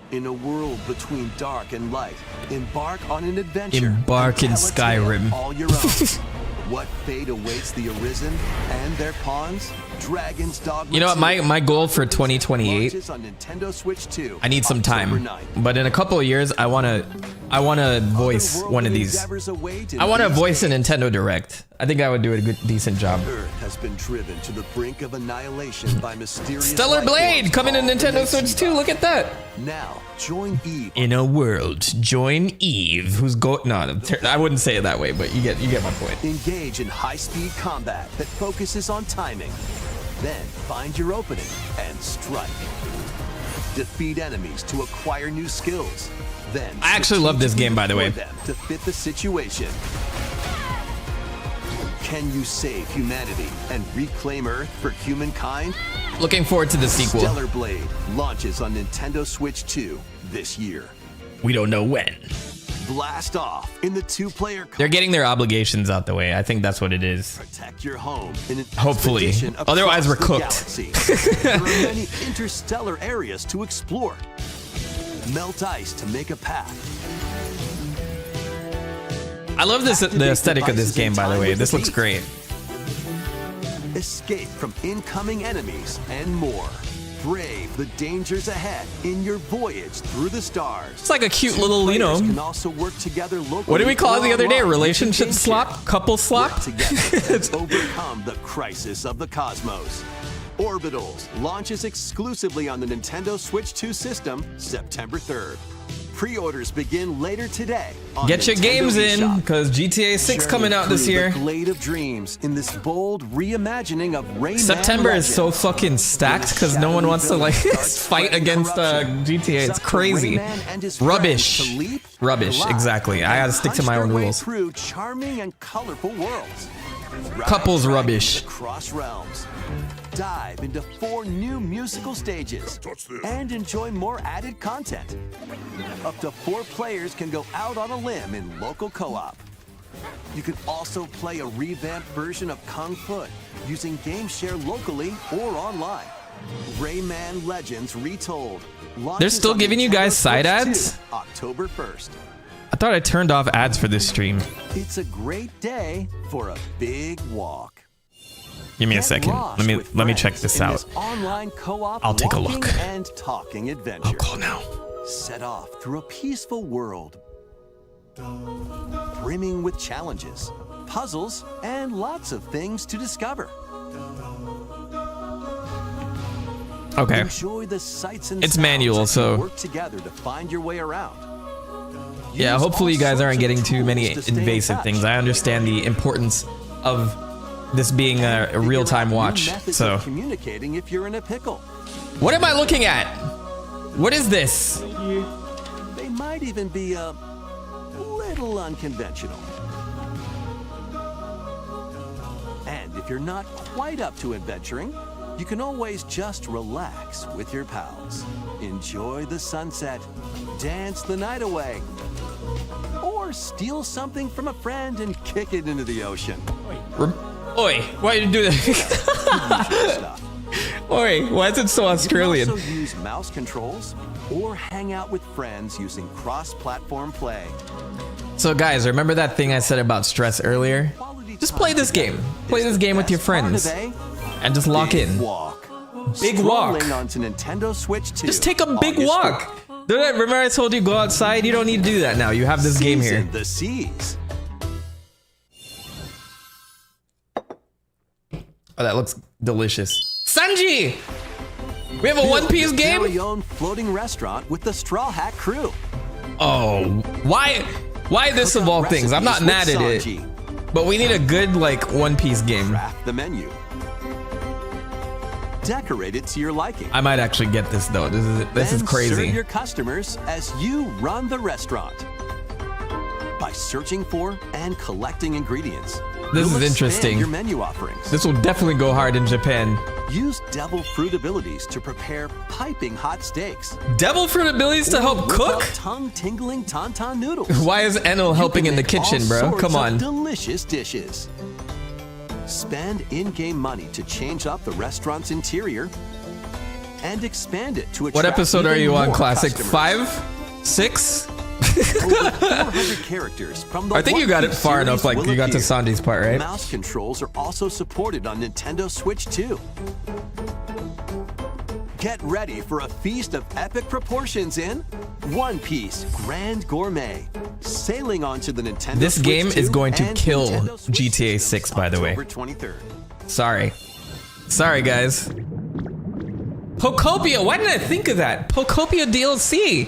In a world between dark and light, embark on an adventure. Embark in and tell a tale Skyrim. all your own. What fate awaits the Arisen and their pawns? Dragon's Dogma you know what? 2 My goal for 2028, launches on Nintendo Switch 2, I need some October time, 9th. but in a couple of years, I wanna voice one of these. I want to voice a Nintendo Direct. I think I would do a decent job. Earth has been driven to the brink of annihilation by mysterious Stellar life Blade forms coming to called the Nintendo Switch 2. Look at that. Now, join Eve. In a world, join Eve, who's I wouldn't say it that way, but you get my point. Engage in high-speed combat that focuses on timing. Then find your opening and strike. Defeat enemies to acquire new skills. Then I actually love this game, by the way. strategically deploy them to fit the situation. Can you save humanity and reclaim Earth for humankind? Looking forward to the sequel. Stellar Blade launches on Nintendo Switch 2 this year. We don't know when. Blast off in the two-player. They're getting their obligations out the way. I think that's what it is. Protect your home in an Hopefully. expedition Otherwise, we're across cooked. the galaxy. There are many interstellar areas to explore. Melt ice to make a path. I love this, the aesthetic of this game, by the way. This looks great. Escape from incoming enemies and more. Brave the dangers ahead in your voyage through the stars. It's like a cute Two little, you know. players can also work together locally. What did we call it the other day? or online Relationship using slop? GameShare. Couple slop? Work together and overcome the crisis of the cosmos. Orbitals launches exclusively on the Nintendo Switch 2 system September 3rd. Pre-orders begin later today. On Get your Nintendo games in, eShop. because GTA 6 Journey coming out this through year. The Glade of Dreams in this bold reimagining of Rayman September is so Legends. fucking stacked because no one wants to like fight against GTA. It's crazy. Rubbish. Rubbish, exactly. I gotta stick to my own rules. Through charming and colorful worlds. Couples Ride rubbish. across realms. Dive into 4 new musical stages and enjoy more added content. Up to 4 players can go out on a limb in local co-op. You can also play a revamped version of Kung Fu using GameShare locally or online. Rayman Legends Retold. They're still giving you guys side ads? October 1st. I thought I turned off ads for this stream. It's a great day for a big walk. Give me a Get second. lost Let with me check friends this in out. Online co-op I'll take a walking look. and talking adventure. I'll call now. Set off through a peaceful world, brimming with challenges, puzzles, and lots of things to discover. Okay. Enjoy the sights and It's sounds manual, as you so- work together to find your way around. Yeah, Use hopefully you all guys sorts aren't of getting too tools many to stay in invasive touch. things. I understand the importance of this being a Figure real-time out new watch. methods So, of communicating if you're in a pickle. what am I looking at? What is this? They might even be a little unconventional. And if you're not quite up to adventuring, you can always just relax with your pals. Enjoy the sunset, dance the night away, or steal something from a friend and kick it into the ocean. Oi, why did you do that? Stuff. Oi, why is it so You can Australian? also use mouse controls or hang out with friends using cross-platform play. So guys, remember that thing I said about stress earlier? Just play this game. Play this game with your friends and just lock in. Walk. Big walk. Strolling onto Nintendo Switch 2. Just take a big August walk. 4th. Remember I told you go outside? You don't need to do that now. You have this game here. Season the seas. Oh, that looks delicious. Sanji! We have a One Piece game? Very own floating restaurant with the Straw Hat Crew. Oh, why this of all things? I'm not mad at it, Sanji. but we need a good like One Piece game. Craft the menu. Decorate it to your liking. I might actually get this though. This is Then crazy. Serve your customers as you run the restaurant by searching for and collecting ingredients. This You'll is expand interesting. Your menu offerings. This will definitely go hard in Japan. Use devil fruit abilities to prepare piping hot steaks. Devil fruit abilities to help Whip cook? up tongue-tingling tauntaun noodles. Why is Enel helping in the kitchen, bro? Come on. Delicious dishes. Spend in-game money to change up the restaurant's interior and expand it to attract What episode are even you on, more Classic? customers. 5? 6? Over 400 characters from the I think you got it One Piece far enough, series like will you got to appear. Sanji's part, right? Mouse controls are also supported on Nintendo Switch 2. Get ready for a feast of epic proportions in One Piece Grand Gourmet. Sailing onto the Nintendo This Switch game is 2 going to and kill Nintendo Switch GTA systems 6, by the way. October 23rd. Sorry. Sorry, guys. Pokopia, why didn't I think of that? Pokopia DLC.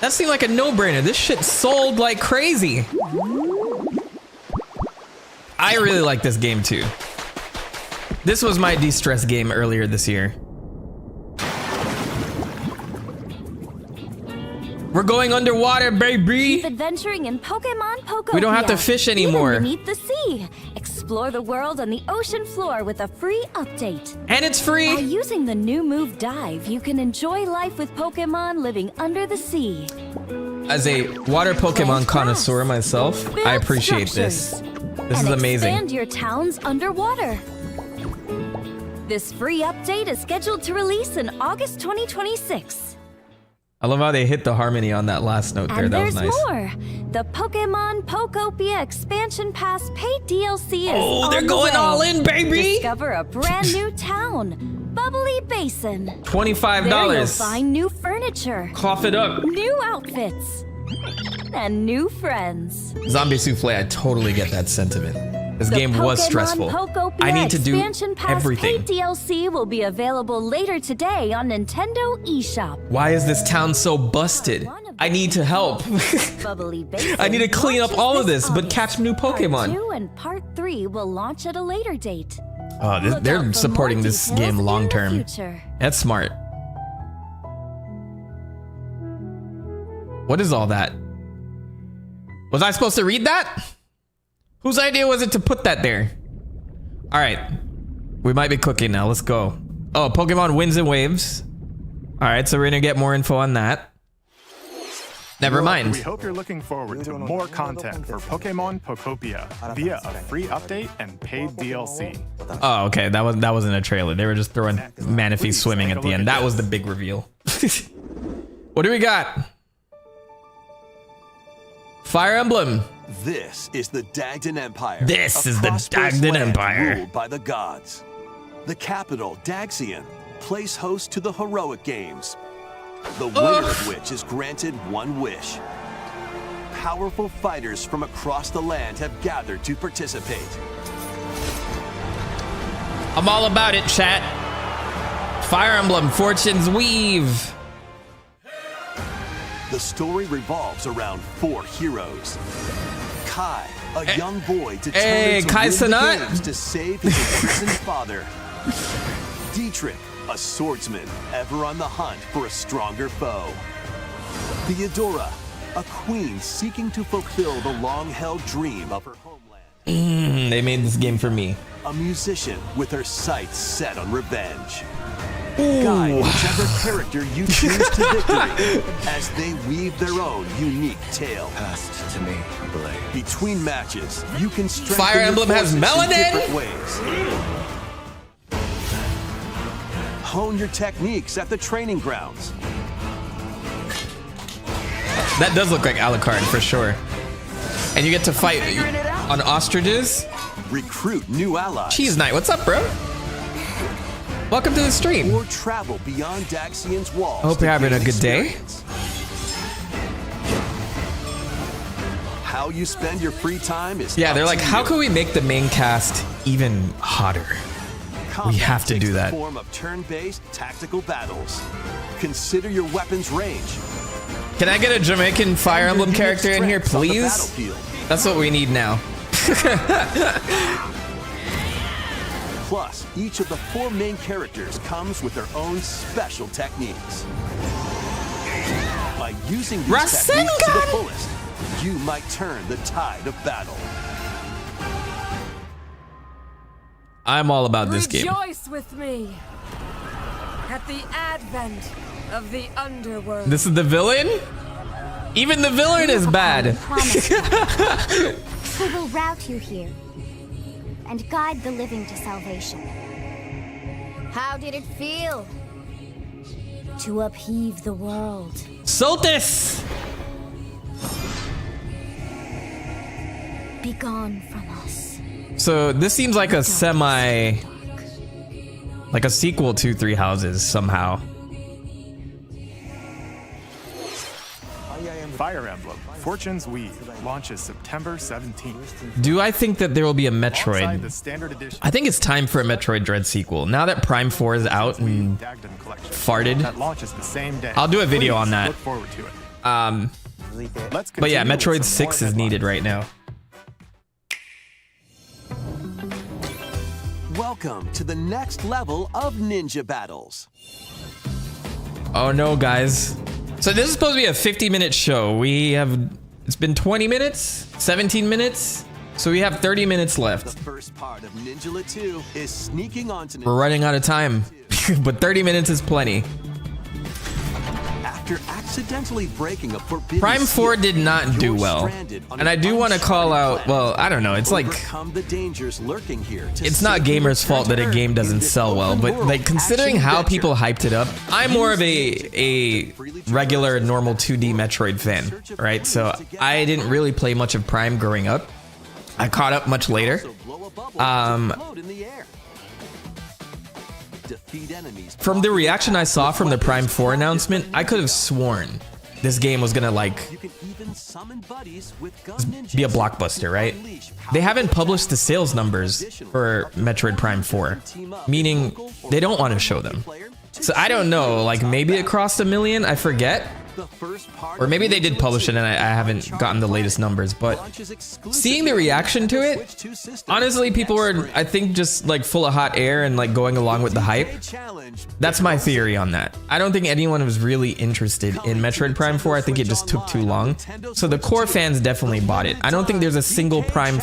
That seemed like a no-brainer. This shit sold like crazy. I really like this game too. This was my de-stress game earlier this year. We're going underwater, baby. Keep adventuring in Pokemon Pokopia. We don't have to fish anymore. Even beneath the sea. Explore the world on the ocean floor with a free update. And it's By free. using the new move Dive, you can enjoy life with Pokemon living under the sea. As a water Pokemon Plant connoisseur grass. myself, Build I appreciate this. structures. This is And amazing. expand your towns underwater. This free update is scheduled to release in August 2026. I love how they hit the harmony on that last note there. And That was there's nice. more. The Pokemon Pokopia Expansion Pass paid DLC is Oh, they're on the going way. all in, baby. Discover a brand new town, Bubbly Basin. There you'll $25. find new furniture, Cough it up. new outfits, and new friends. Zombie Souffle, I totally get that sentiment. This The game was Pokemon stressful. Pokopia I need to do Expansion Pass everything. paid DLC will be available later today on Nintendo eShop. Why is this town so busted? I need to help. Bubbly Basin I need to clean up launches all of this, but August. catch new Part Pokemon. 2 and Part 3 will launch at a later date. Oh, Look out they're for supporting more this details game in long the term. future. That's smart. What is all that? Was I supposed to read that? Whose idea was it to put that there? All right, we might be cooking now. Let's go. Oh, Pokemon Winds and Waves. All right, so we're gonna get more info on that. Never We mind. hope you're looking forward to more content for Pokemon Pokopia via a free update and paid DLC. Oh, okay. That wasn't a trailer. They were just throwing Manaphy Please swimming take a at the look end. at That was the this. big reveal. What do we got? Fire Emblem. This is the Dagdan Empire. This a is the prosperous Dagdan land Empire. Ruled by the gods. The capital, Daxian, plays host to the heroic games. The winner of which is granted one wish. Powerful fighters from across the land have gathered to participate. I'm all about it, chat. Fire Emblem Fortune's Weave. The story revolves around 4 heroes. Kai, a young boy hey, determined to Kai win the Cenat. games to save his imprisoned father. Dietrich, a swordsman ever on the hunt for a stronger foe. Theodora, a queen seeking to fulfill the long-held dream of her homeland. They made this game for me. A musician with her sights set on revenge. Guide whichever character you choose to victory as they weave their own unique tale. Passed to me, Blade. Between matches, you can strengthen Fire your Emblem has forces in melanin? different ways. Hone your techniques at the training grounds. That does look like Alucard for sure. And you get to fight on ostriches. Recruit new allies. Cheese Knight, what's up, bro? Welcome to the stream. Or travel beyond Daxian's walls. I hope to you're having gain a good day. experience. How you spend your free time is Yeah, up they're like, to how you. can we make the main cast even hotter? Combat We have to takes do the that. form of turn-based tactical battles. Consider your weapon's range. Can I get a Jamaican Fire and your Emblem unique character in here, strengths on the please? battlefield. That's what we need now. Plus, each of the 4 main characters comes with their own special techniques. By using these techniques to the Rasengan! fullest, you might turn the tide of battle. I'm all about this game. Rejoice with me at the advent of the underworld. This is the villain? Even the villain is bad. We will route you here and guide the living to salvation. How did it feel to upheave the world? Soltis! Be gone from us. So this seems like a like a sequel to Three Houses somehow. Fire Emblem Fortune's Weave launches September 17th. Do I think that there will be a Alongside the Metroid? standard edition I think it's time for a Metroid Dread sequel. Now that Prime 4 is out and Dagdan collection farted. that launches the same day. I'll do a video Please on that. Look forward to it. Let's But yeah, continue with Metroid some more 6 is needed headlines. right now. Welcome to the next level of ninja battles. Oh no, guys. So this is supposed to be a 50-minute show. It's been 20 minutes, 17 minutes. So we have 30 minutes left. The first part of Ninja 2 is sneaking onto We're running out of time, but 30 minutes is plenty. After accidentally breaking a forbidden Prime 4 seal, did not do you're well. stranded on And I an do want to call uncharted out, planet. well, I don't know. It's like, Overcome the dangers lurking here to it's not safely gamers' fault that a return game doesn't in this sell well, but open like world considering action how adventure. people hyped it up, I'm more of a regular normal 2D Metroid fan, right? So I didn't really play much of Prime growing up. I caught up much later. Also blow a bubble to float in the air. Defeat enemies From the reaction I saw from the Prime 4 announcement, I could have sworn this game was gonna like You can even summon buddies with gun ninjas. be a blockbuster, right? They haven't published the sales numbers for Metroid Prime 4, meaning they don't want to show them. So I don't know, like maybe it crossed 1 million, I forget. The first part Or maybe of they did Ninja publish it 2 and I haven't gotten the latest numbers, but launches exclusively seeing the reaction to on it, Switch 2 system honestly, people were, next I think, just like full of hot air and like going along with the hype. spring. Challenge That's my theory on that. I don't think anyone was really interested in Metroid Prime 4. I think it just took too long. So the core fans definitely bought it. I don't think there's a single Prime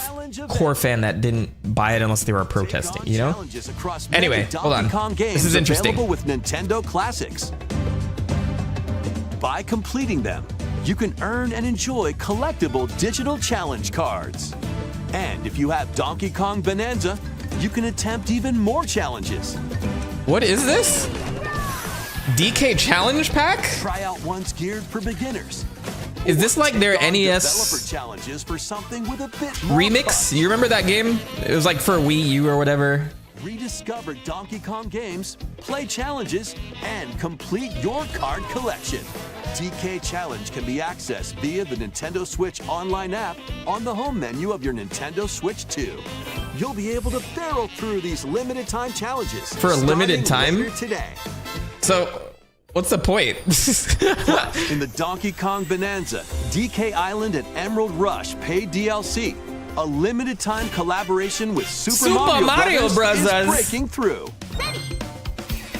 core fan that didn't buy it unless they were protesting, you know? challenges across Anyway, many hold on. Donkey Kong This is games interesting. available with Nintendo Classics. By completing them, you can earn and enjoy collectible digital challenge cards. And if you have Donkey Kong Bonanza, you can attempt even more challenges. What is this? DK Challenge Pack? Try out ones geared for beginners. Is this like their Take on NES developer challenges for something with a bit more remix? fun. You remember that game? It was like for Wii U or whatever. Rediscover Donkey Kong games, play challenges, and complete your card collection. DK Challenge can be accessed via the Nintendo Switch online app on the home menu of your Nintendo Switch 2. You'll be able to barrel through these limited time challenges For a limited starting time? later today. So, what's the point? In the Donkey Kong Bonanza, DK Island and Emerald Rush paid DLC. A limited time collaboration with Super Mario Brothers is breaking through.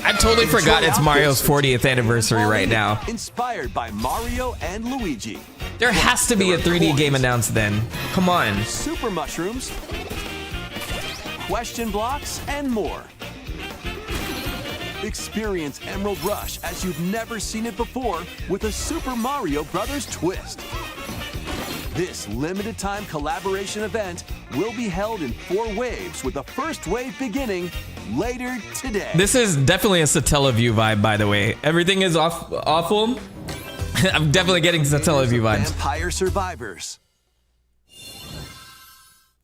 I totally forgot it's Enjoy Mario's outfits 40th anniversary right now. Inspired by Mario and Luigi. There has to be a 3D game announced then. Come on. Super mushrooms, question blocks, and more. Experience Emerald Rush as you've never seen it before with a Super Mario Brothers twist. This limited time collaboration event will be held in 4 waves with the first wave beginning later today. This is definitely a Satellaview vibe, by the way. Everything is awful. I'm definitely getting Satellaview vibes. Vampire Survivors.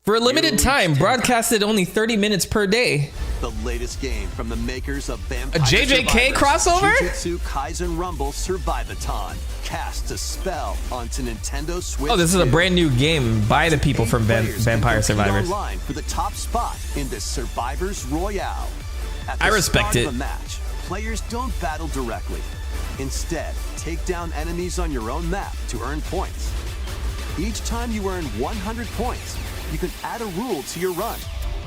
For a limited time, broadcasted only 30 minutes per day. The latest game from the makers of Vampire A JJK Survivors, crossover? Jujutsu Kaisen Rumble Survivathon casts a spell onto Nintendo Switch. Oh, this is a 2. brand new game by the people from Players can Vampire compete Survivors. Online for the top spot in the Survivors Royale. At the I respect start it. Of a match, players don't battle directly. Instead, take down enemies on your own map to earn points. Each time you earn 100 points, you can add a rule to your run,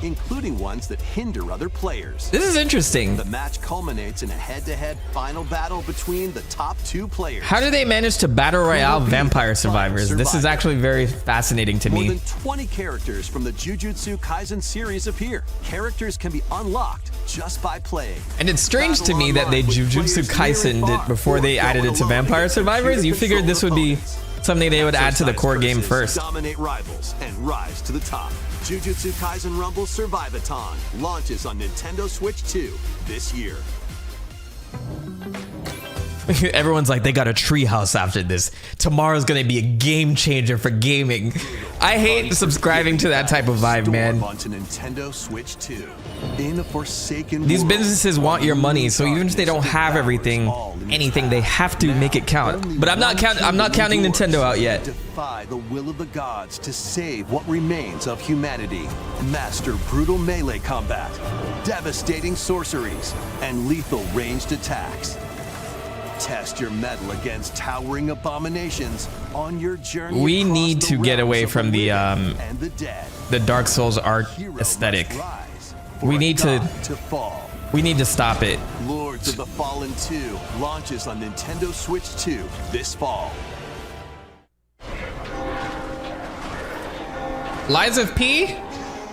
including ones that hinder other players. This is interesting. The match culminates in a head-to-head final battle between the top 2 players. How do they manage to battle royale Who will be Vampire the Survivors? final This is survivor? actually very fascinating to More me. than 20 characters from the Jujutsu Kaisen series appear. Characters can be unlocked just by playing. And it's strange to Battle me that they online with Jujutsu players near and Kaisen far, did before or they added go it to alone Vampire against Survivors. You figured this would be opponents. something they would add to the core game Exercise first. versus Dominate rivals and rise to the top. Jujutsu Kaisen Rumble Survivathon launches on Nintendo Switch 2 this year. Everyone's like, they got a treehouse after this. Tomorrow's gonna be a game changer for gaming. I hate subscribing to that type of vibe, man. Storm onto Nintendo Switch 2. In a forsaken These world, businesses want your money, so even if they don't have everything, anything, they have to make it count. But I'm not counting Nintendo out yet. Defy the will of the gods to save what remains of humanity. Master brutal melee combat, devastating sorceries, and lethal ranged attacks. Test your mettle against towering abominations on your journey. We across need the to get realms away of from the living and the dead. Dark Souls art Hero aesthetic. must rise for We a need to god to fall. We need to stop it. Lords of the Fallen 2 launches on Nintendo Switch 2 this fall. Lies of P?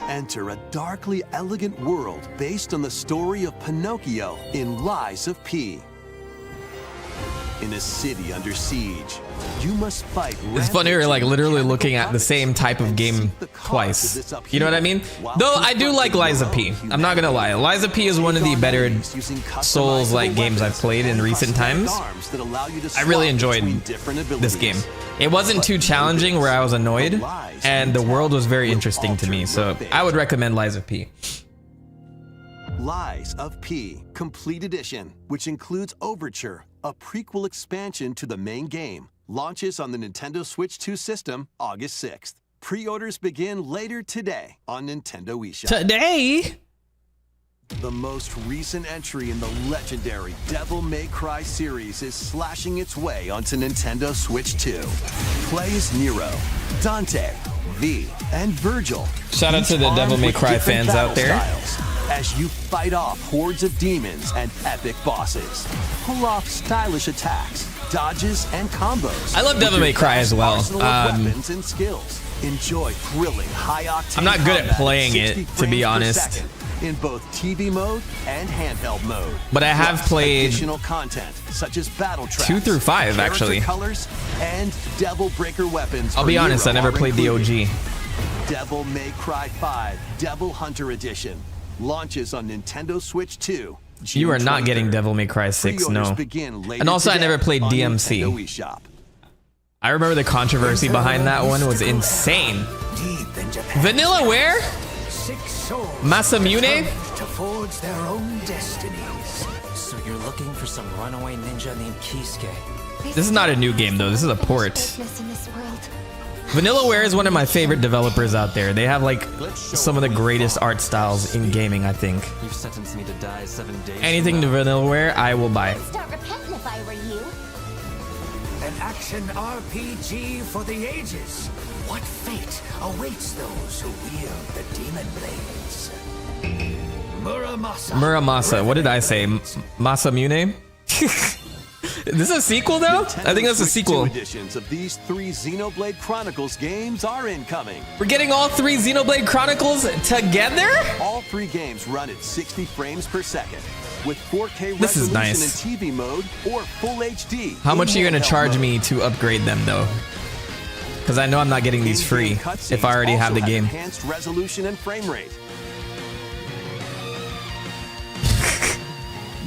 Enter a darkly elegant world based on the story of Pinocchio in Lies of P. In a city under siege, you must fight. It's funny, we're like literally looking at the same type of game twice. You know what I mean? Though I do like Lies of P. I'm not gonna lie. Lies of P is one of the better Souls-like games I've played in recent times. I really enjoyed this game. It wasn't too challenging where I was annoyed, and the world was very interesting to me. So I would recommend Lies of P. Lies of P Complete Edition, which includes Overture, a prequel expansion to the main game, launches on the Nintendo Switch 2 system August 6th. Pre-orders begin later today on Nintendo eShop. Today? The most recent entry in the legendary Devil May Cry series is slashing its way onto Nintendo Switch 2. Play as Nero, Dante, V, and Virgil. Shout out to the Devil May Cry fans out there. As you fight off hordes of demons and epic bosses. Pull off stylish attacks, dodges, and combos. I love Devil May Cry as well. Weapons and skills. Enjoy thrilling, high-octane I'm not good at combat playing 60 it, to be frames per honest. second in both TV mode and handheld mode. But I have Plus played additional content such as battle tracks, 2 through 5 character actually. colors, and Devil Breaker weapons. I'll for be honest, I Nero never are played the included. OG. Devil May Cry 5 Devil Hunter Edition launches on Nintendo Switch 2. You are not getting 23rd. Devil May Cry 6, Pre-orders no. begin later And also I today never played on DMC. Nintendo eShop. I remember the controversy behind that one was insane. Vanillaware? Masamune? To forge their own destinies. So you're looking for some runaway ninja named Kisuke. This is not a new game though, this is a port. Vanillaware is one of my favorite developers out there. They have like some of the greatest art styles in gaming, I think. You've sentenced me to die 7 days. Anything to Vanillaware, I will buy. Start repenting if I were you. An action RPG for the ages. What fate awaits those who wield the demon blades? Muramasa. Muramasa, what did I say? Masamune? Is this a sequel though? I think that's a Switch sequel. 2 editions of these 3 Xenoblade Chronicles games are incoming. We're getting all 3 Xenoblade Chronicles together? All 3 games run at 60 frames per second with 4K This is resolution nice. in TV mode or full HD. How much are you in gonna handheld charge mode. me to upgrade them though? Because I know I'm not getting these free In-game cutscenes if I already have the also game. Enhanced resolution and frame rate.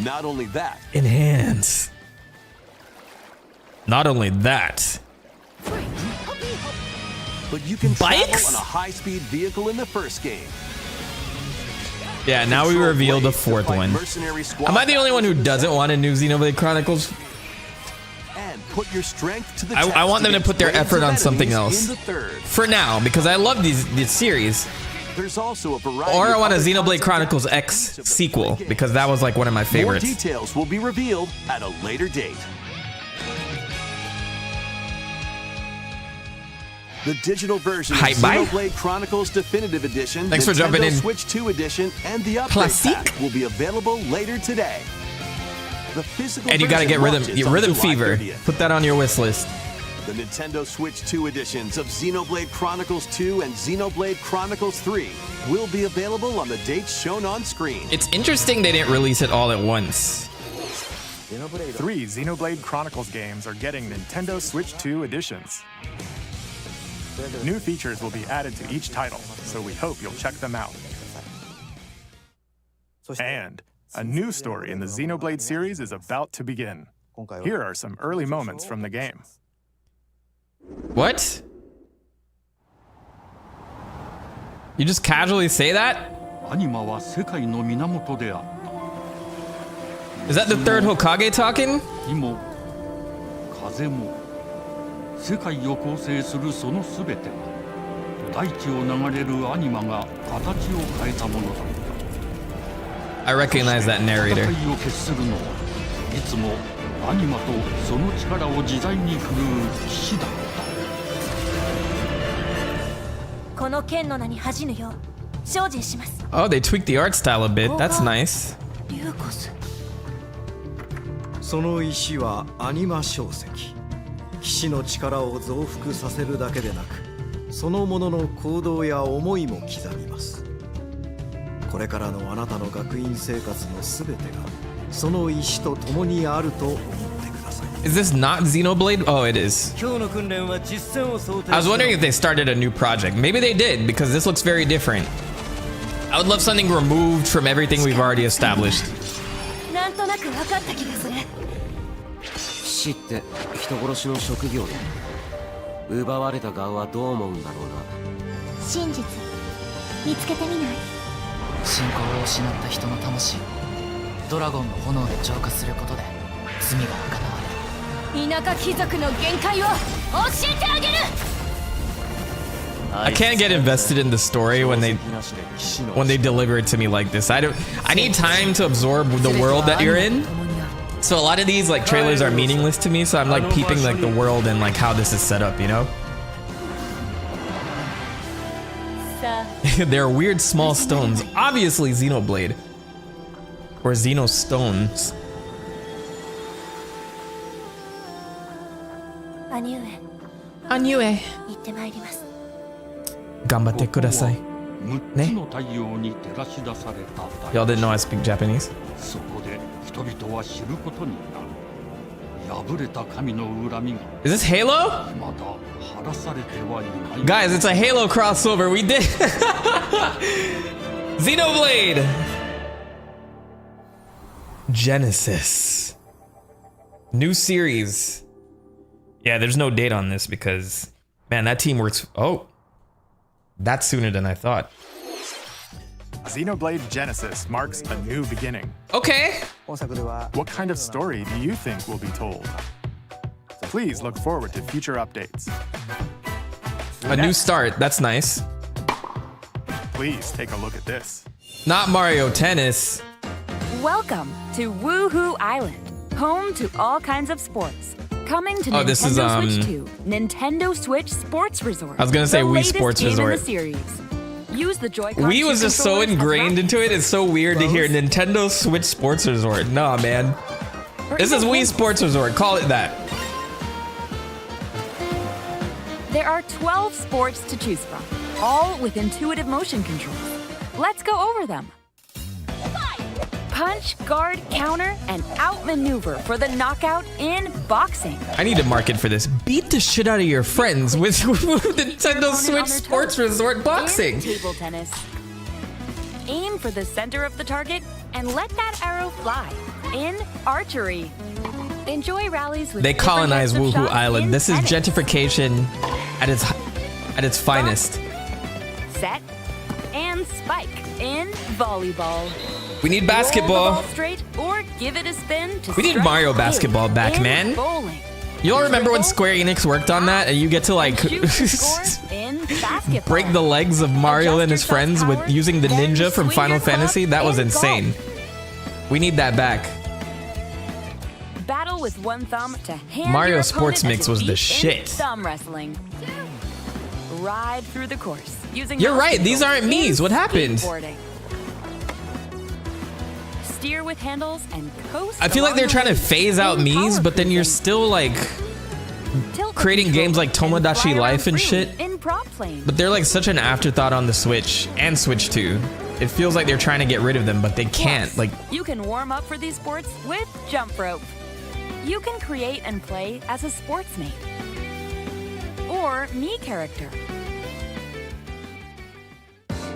Not only that, Enhance. Not only that. but you can Bikes? travel on a high-speed vehicle in the first game. Yeah, now we Control revealed the blades to 4th fight one. mercenary squad Am I the only one who battles in the doesn't want a new Xenoblade Chronicles? and put your strength to the I test want them to against put their waves effort of on something enemies else. In the third. For now, because I love this series. There's also a variety Or I of want a other Xenoblade content Chronicles packages X to the sequel, game. because that was like one of my More favorites. details will be revealed at a later date. The digital version of Hype buy? Xenoblade Chronicles Definitive Edition, Thanks for Nintendo jumping in. Switch 2 Edition, and the upgrade Classique? pack will be available later today. The physical And you gotta version get Rhythm, launches on Rhythm July Fever. 30th. Put that on your wish list. The Nintendo Switch 2 editions of Xenoblade Chronicles 2 and Xenoblade Chronicles 3 will be available on the dates shown on screen. It's interesting they didn't release it all at once. 3 Xenoblade Chronicles games are getting Nintendo Switch 2 editions. New features will be added to each title, so we hope you'll check them out. And a new story in the Xenoblade series is about to begin. Here are some early moments from the game. What? You just casually say that? Is that the third Hokage talking? 世界を構成するそのすべては大地を流れるアニマが形を変えたものだ。 I recognize that narrator. 戦いを決するのはいつもアニマとその力を自在に振るう騎士だった。この剣の名に恥じぬよう精進します。 Oh, they tweaked the art style a bit. That's nice. その石はアニマ小石。騎士の力を増幅させるだけでなく、そのものの行動や思いも刻みます。これからのあなたの学院生活のすべてがその石と共にあると思ってください。Is this not Xenoblade? Oh, it is. I was wondering if they started a new project. Maybe they did, because this looks very different. I would love something removed from everything we've already established. なんとなく分かった気がする。死って人殺しの職業で、奪われた側はどう思うんだろうな。真実見つけてみない？信仰を失った人の魂をドラゴンの炎で浄化することで罪が贖われる。田舎貴族の限界を教えてあげる。I can't get invested in the story when they deliver it to me like this. I need time to absorb the world that you're in. So a lot of these like trailers are meaningless to me, so I'm like peeping like the world and like how this is set up, you know? There are weird small stones. Obviously Xenoblade. Or Xenostones. 兄上行ってまいります。頑張ってください。ね。Y'all didn't know I speak Japanese? そこで人々は知ることになる。破れた神の恨みが。Is this Halo? まだ晴らされてはいない。 Guys, it's a Halo crossover. We did. Xenoblade. Genesis. New series. Yeah, there's no date on this because, man, that team works. Oh, that's sooner than I thought. Xenoblade Genesis marks a new beginning. Okay. What kind of story do you think will be told? Please look forward to future updates. A new start. That's nice. Please take a look at this. Not Mario Tennis. Welcome to Woohoo Island, home to all kinds of sports. Coming to this is, Nintendo Switch 2, Nintendo Switch Sports Resort. I was gonna say the Wii latest Sports game Resort. In the series. Use the Joy-Con Wii was just so ingrained into it. It's so weird to hear Nintendo Switch Sports Resort. Nah, man. This is Wii Sports Resort. Call it that. There are 12 sports to choose from, all with intuitive motion controls. Let's go over them. Punch, guard, counter, and outmaneuver for the knockout in boxing. I need a market for this. Beat the shit out of your friends with Nintendo Switch Sports Resort Boxing. In table tennis. Aim for the center of the target and let that arrow fly. In archery. Enjoy rallies with They colonize different types of Woohoo shots Island. in This is tennis. gentrification at its finest. Set and spike in volleyball. We need Roll the basketball. ball straight or give it a spin to We need strike Mario big basketball back, in man. Bowling. You all remember when Square Enix worked on that and you get to like Shoot to score in basketball. break the legs of Mario and his friends with using the ninja from Final Fantasy? That was insane. We need that back. Battle with one thumb to hand Mario your Sports opponent Mix a was the defeat in shit. Thumb wrestling. Ride through the course using You're mouse right, these controls aren't Mii's. in What happened? skateboarding. Steer with handles and coast. I feel like along they're the trying to way phase out in Mii's, but then you're power still like Tilt the creating games like controls and Tomodachi fly around Life and freely shit. in prop plane. But they're like such an afterthought on the Switch and Switch 2. It feels like they're trying to get rid of them, but they can't. Plus, Like, you can warm up for these sports with jump rope. You can create and play as a sportsmate or Mii character.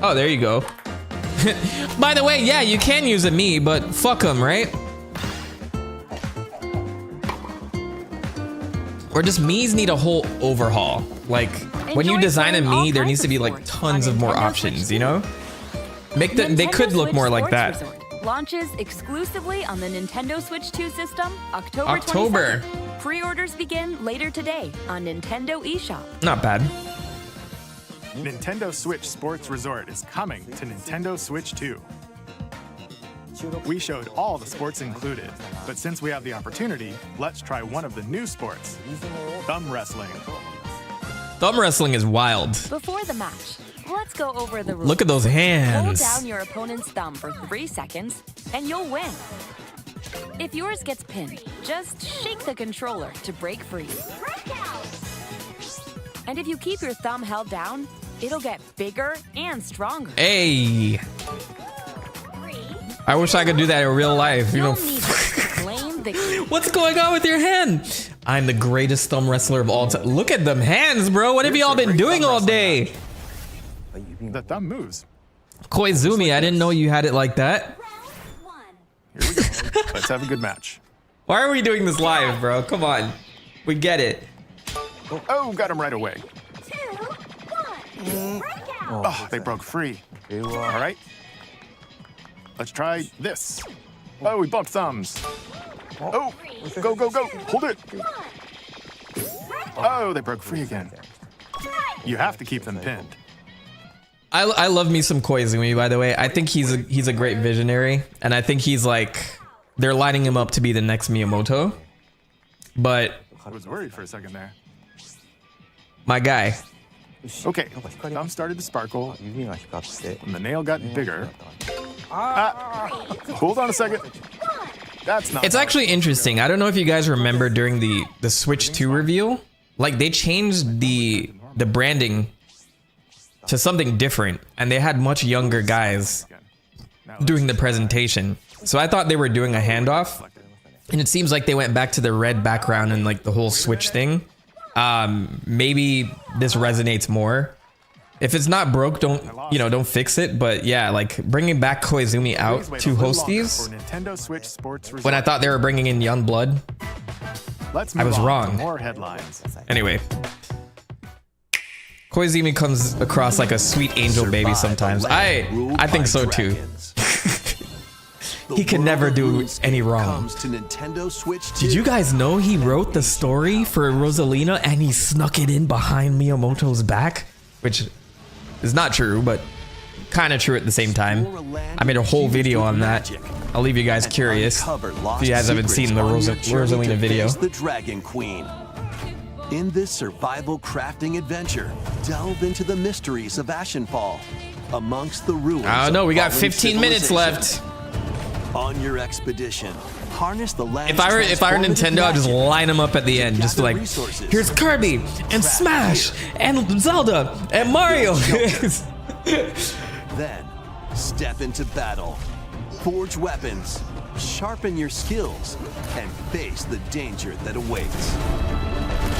oh, there you go. By the way, yeah, you can use a Mii, but fuck them, right? Or just Mii's need a whole overhaul. Like, when you Enjoy design a playing all Mii, there kinds needs to of be like sports tons on of more Nintendo options, Switch you know? Make them, they Nintendo could look Switch more like Sports that. Resort launches exclusively on the Nintendo Switch 2 system October October. 22nd. Pre-orders begin later today on Nintendo eShop. Not bad. Nintendo Switch Sports Resort is coming to Nintendo Switch 2. We showed all the sports included, but since we have the opportunity, let's try one of the new sports, thumb wrestling. Thumb wrestling is wild. Before the match, Let's go over the rules. Look at those Hold hands. down your opponent's thumb for 3 seconds, and you'll win. If yours gets pinned, just shake the controller to break free. And if you keep your thumb held down, it'll get bigger and stronger. Hey. I wish I could do that in real life. You know. What's going on with your hand? I'm the greatest thumb wrestler of all time. Look at them hands, bro. What have y'all been doing all day? The thumb moves. Koizumi, I didn't know you had it like that. Here we go. Let's have a good match. Why are we doing this live, bro? Come on. We get it. Oh, got him right away. Oh, they broke free. All right. Let's try this. Oh, we bumped thumbs. Oh, go, go, go. Hold it. Oh, they broke free again. You have to keep them pinned. I love me some Koizumi, by the way. I think he's a great visionary, and I think he's like, they're lining him up to be the next Miyamoto. But I was worried for a second there. My guy. Okay, thumb started to sparkle, and the nail got bigger. Hold on a second. That's not. It's actually interesting. I don't know if you guys remember during the Switch 2 reveal, like they changed the branding to something different, and they had much younger guys doing the presentation. So I thought they were doing a handoff, and it seems like they went back to the red background and like the whole Switch thing. Maybe this resonates more. If it's not broke, don't fix it. But yeah, like bringing back Koizumi out to host these when I thought they were bringing in Young Blood, I was wrong. More headlines. Anyway, Koizumi comes across like a sweet angel baby sometimes. I think so too. He can never do any wrong. Did you guys know he wrote the story for Rosalina and he snuck it in behind Miyamoto's back? Which is not true, but kind of true at the same time. I made a whole video on that. I'll leave you guys curious if you guys haven't seen the Rosalina video. The Dragon Queen. In this survival crafting adventure, delve into the mysteries of Ashenfall amongst the ruins. I don't know, we got 15 minutes left. On your expedition, harness the land. If I were Nintendo, I'd just line them up at the end, just like, here's Kirby and Smash and Zelda and Mario. Then, step into battle, forge weapons, sharpen your skills, and face the danger that awaits.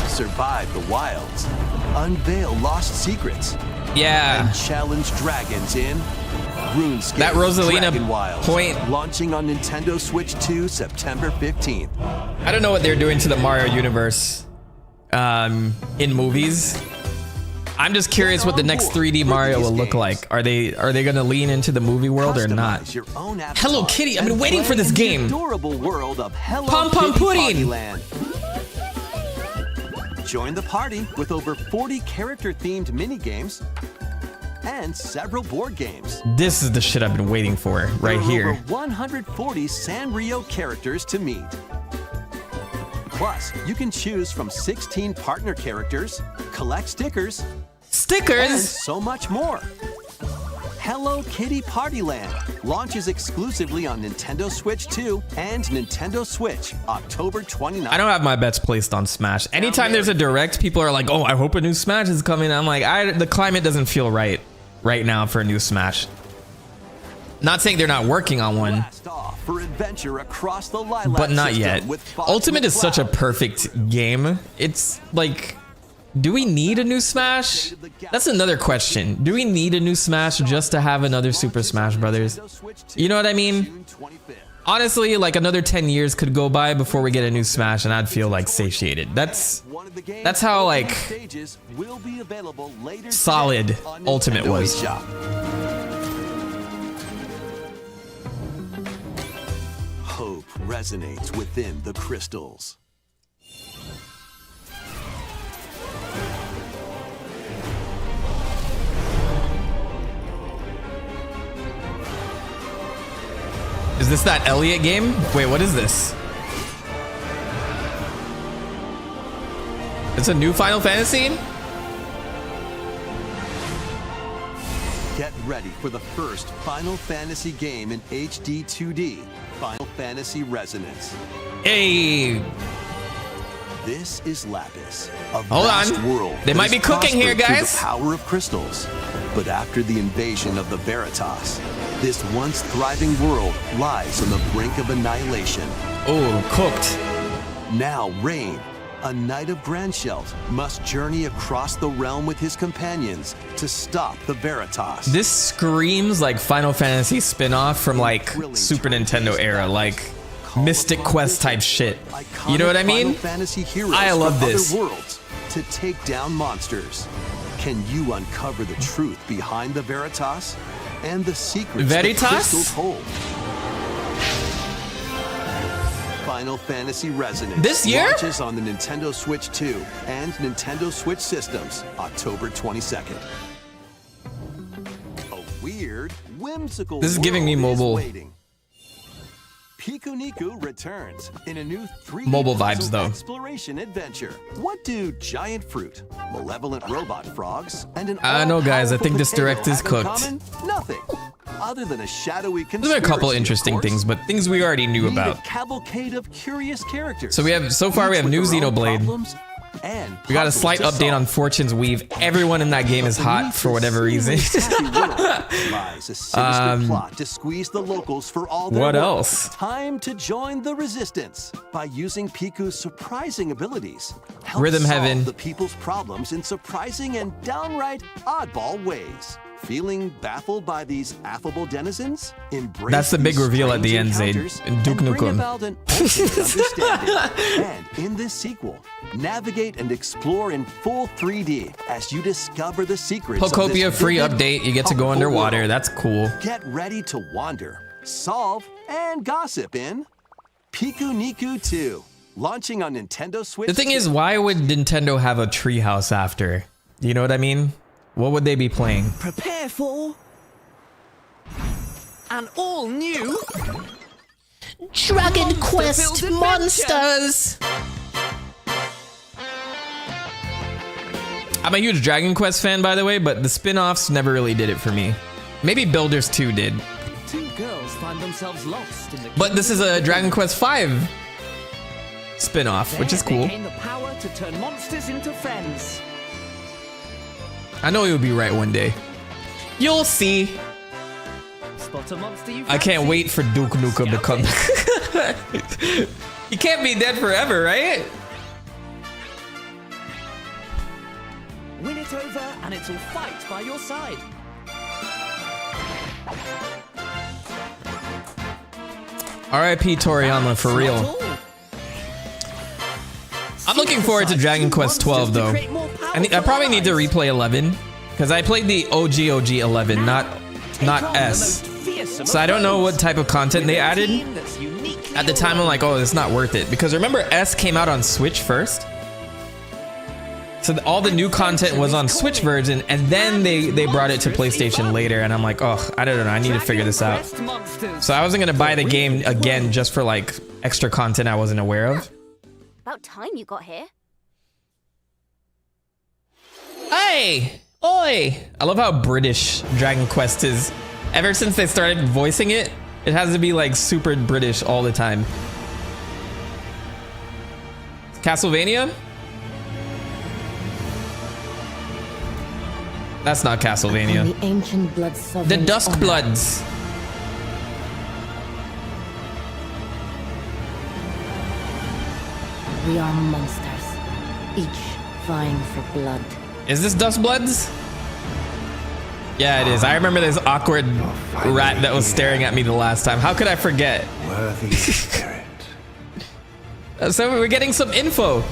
Survive the wilds, unveil lost secrets, and challenge dragons in RuneScape. That Rosalina Dragon Wilds, point, launching on Nintendo Switch 2 September 15th. I don't know what they're doing to the Mario universe in movies. I'm just curious what the next 3D Mario will look like. Are they gonna lean into the movie world or not? Hello Kitty, I've been waiting for this game. Adorable world of Hello Pom Pom Kitty Pudding. Partyland. Join the party with over 40 character-themed mini-games and several board games. This is the shit I've been waiting for right here. Over 140 Sanrio characters to meet. Plus, you can choose from 16 partner characters, collect stickers, and so much more. Hello Kitty Partyland launches exclusively on Nintendo Switch 2 and Nintendo Switch October 29th. I don't have my bets placed on Smash. Anytime there's a direct, people are like, oh, I hope a new Smash is coming. I'm like, the climate doesn't feel right now for a new Smash. Not saying they're not working on one, For adventure across the Lilac but not system yet. with Ultimate is such a perfect game. It's like, do we need a new Smash? That's another question. Do we need a new Smash just to have another Super Smash Brothers? You know what I mean? Honestly, like another 10 years could go by before we get a new Smash and I'd feel like satiated. That's how like solid Ultimate was. Hope resonates within the crystals. Is this that Elliot game? Wait, what is this? It's a new Final Fantasy? Get ready for the first Final Fantasy game in HD 2D, Final Fantasy Resonance. Hey! This is Lapis, a Hold vast on. world. They might be cooking here, prospered through guys. The power of crystals. But after the invasion of the Veritas, this once thriving world lies on the brink of annihilation. Oh, cooked. Now Rain, a knight of Grandshelt, must journey across the realm with his companions to stop the Veritas. This screams like Final Fantasy spin-off from like Super Nintendo era, like Mystic Quest type shit. You know what I mean? Final Fantasy heroes I love from this. other worlds to take down monsters. Can you uncover the truth behind the Veritas and the secrets Veritas? the crystals hold? Final Fantasy Resonance This year? launches on the Nintendo Switch 2 and Nintendo Switch systems October 22nd. A weird, whimsical This is giving me world is mobile. waiting. Pikuniku returns in a new 3D Mobile vibes, puzzle though. exploration adventure. What do giant fruit, malevolent robot frogs, and an I know, guys. I think this direct is have in cooked. common? Nothing. Other than a shadowy There's been a couple conspiracy, of interesting course. things, but things we already knew Meet about. a cavalcade of curious characters. So we have, so far we have each new with their own Xenoblade. problems and We got a puzzles slight to update on solve. Fortune's Weave. Everyone in that game is hot for whatever reason. Lies a sinister plot to squeeze the locals for all their What worth. else? Time to join the resistance by using Piku's surprising abilities. Help Rhythm solve Heaven. the people's problems in surprising and downright oddball ways. Feeling baffled by these affable denizens? Embrace That's the big these reveal at the strange end, Zaid. encounters In Duke and bring Nukem. about an ultimate understanding. And in this sequel, navigate and explore in full 3D as you discover the secrets of Pokopia this free vivid, update. You get to go colorful underwater. world. That's cool. Get ready to wander, solve, and gossip in Pikuniku 2, launching on Nintendo Switch. The thing is, why would Nintendo have a treehouse after? You know what I mean? What would they be playing? Prepare for an all-new Dragon Quest Monsters. I'm a huge Dragon Quest fan, by the way, but the spin-offs never really did it for me. Maybe Builders 2 did. Two girls find themselves lost in the But this is a Dragon Quest 5 spin-off, which is There cool. they gain the power to turn monsters into friends. I know you'll be right one day. You'll see. Spot a monster you I can't fancy. wait for Duke Nukem to come back. He can't be dead forever, right? Win it over and it'll fight by your side. R.I.P. Toriyama for real. I'm looking forward to Dragon Quest 12 though. I probably need to replay 11 because I played the OG 11, not S. So I don't know what type of content they added. At the time I'm like, oh, it's not worth it because remember S came out on Switch first. So all the new content was on Switch version and then they brought it to PlayStation later and I'm like, oh, I don't know, I need to figure this out. So I wasn't gonna buy the game again just for like extra content I wasn't aware of. About time you got here. Hey! Oi! I love how British Dragon Quest is. Ever since they started voicing it, it has to be like super British all the time. Castlevania? That's not Castlevania. The ancient blood The sovereign's Dusk honor. Bloods. We are monsters, each vying for blood. Is this Dusk Bloods? Yeah, it is. I remember this awkward rat that was staring at me the last time. How could I forget? Worthy spirit. So we're getting some info.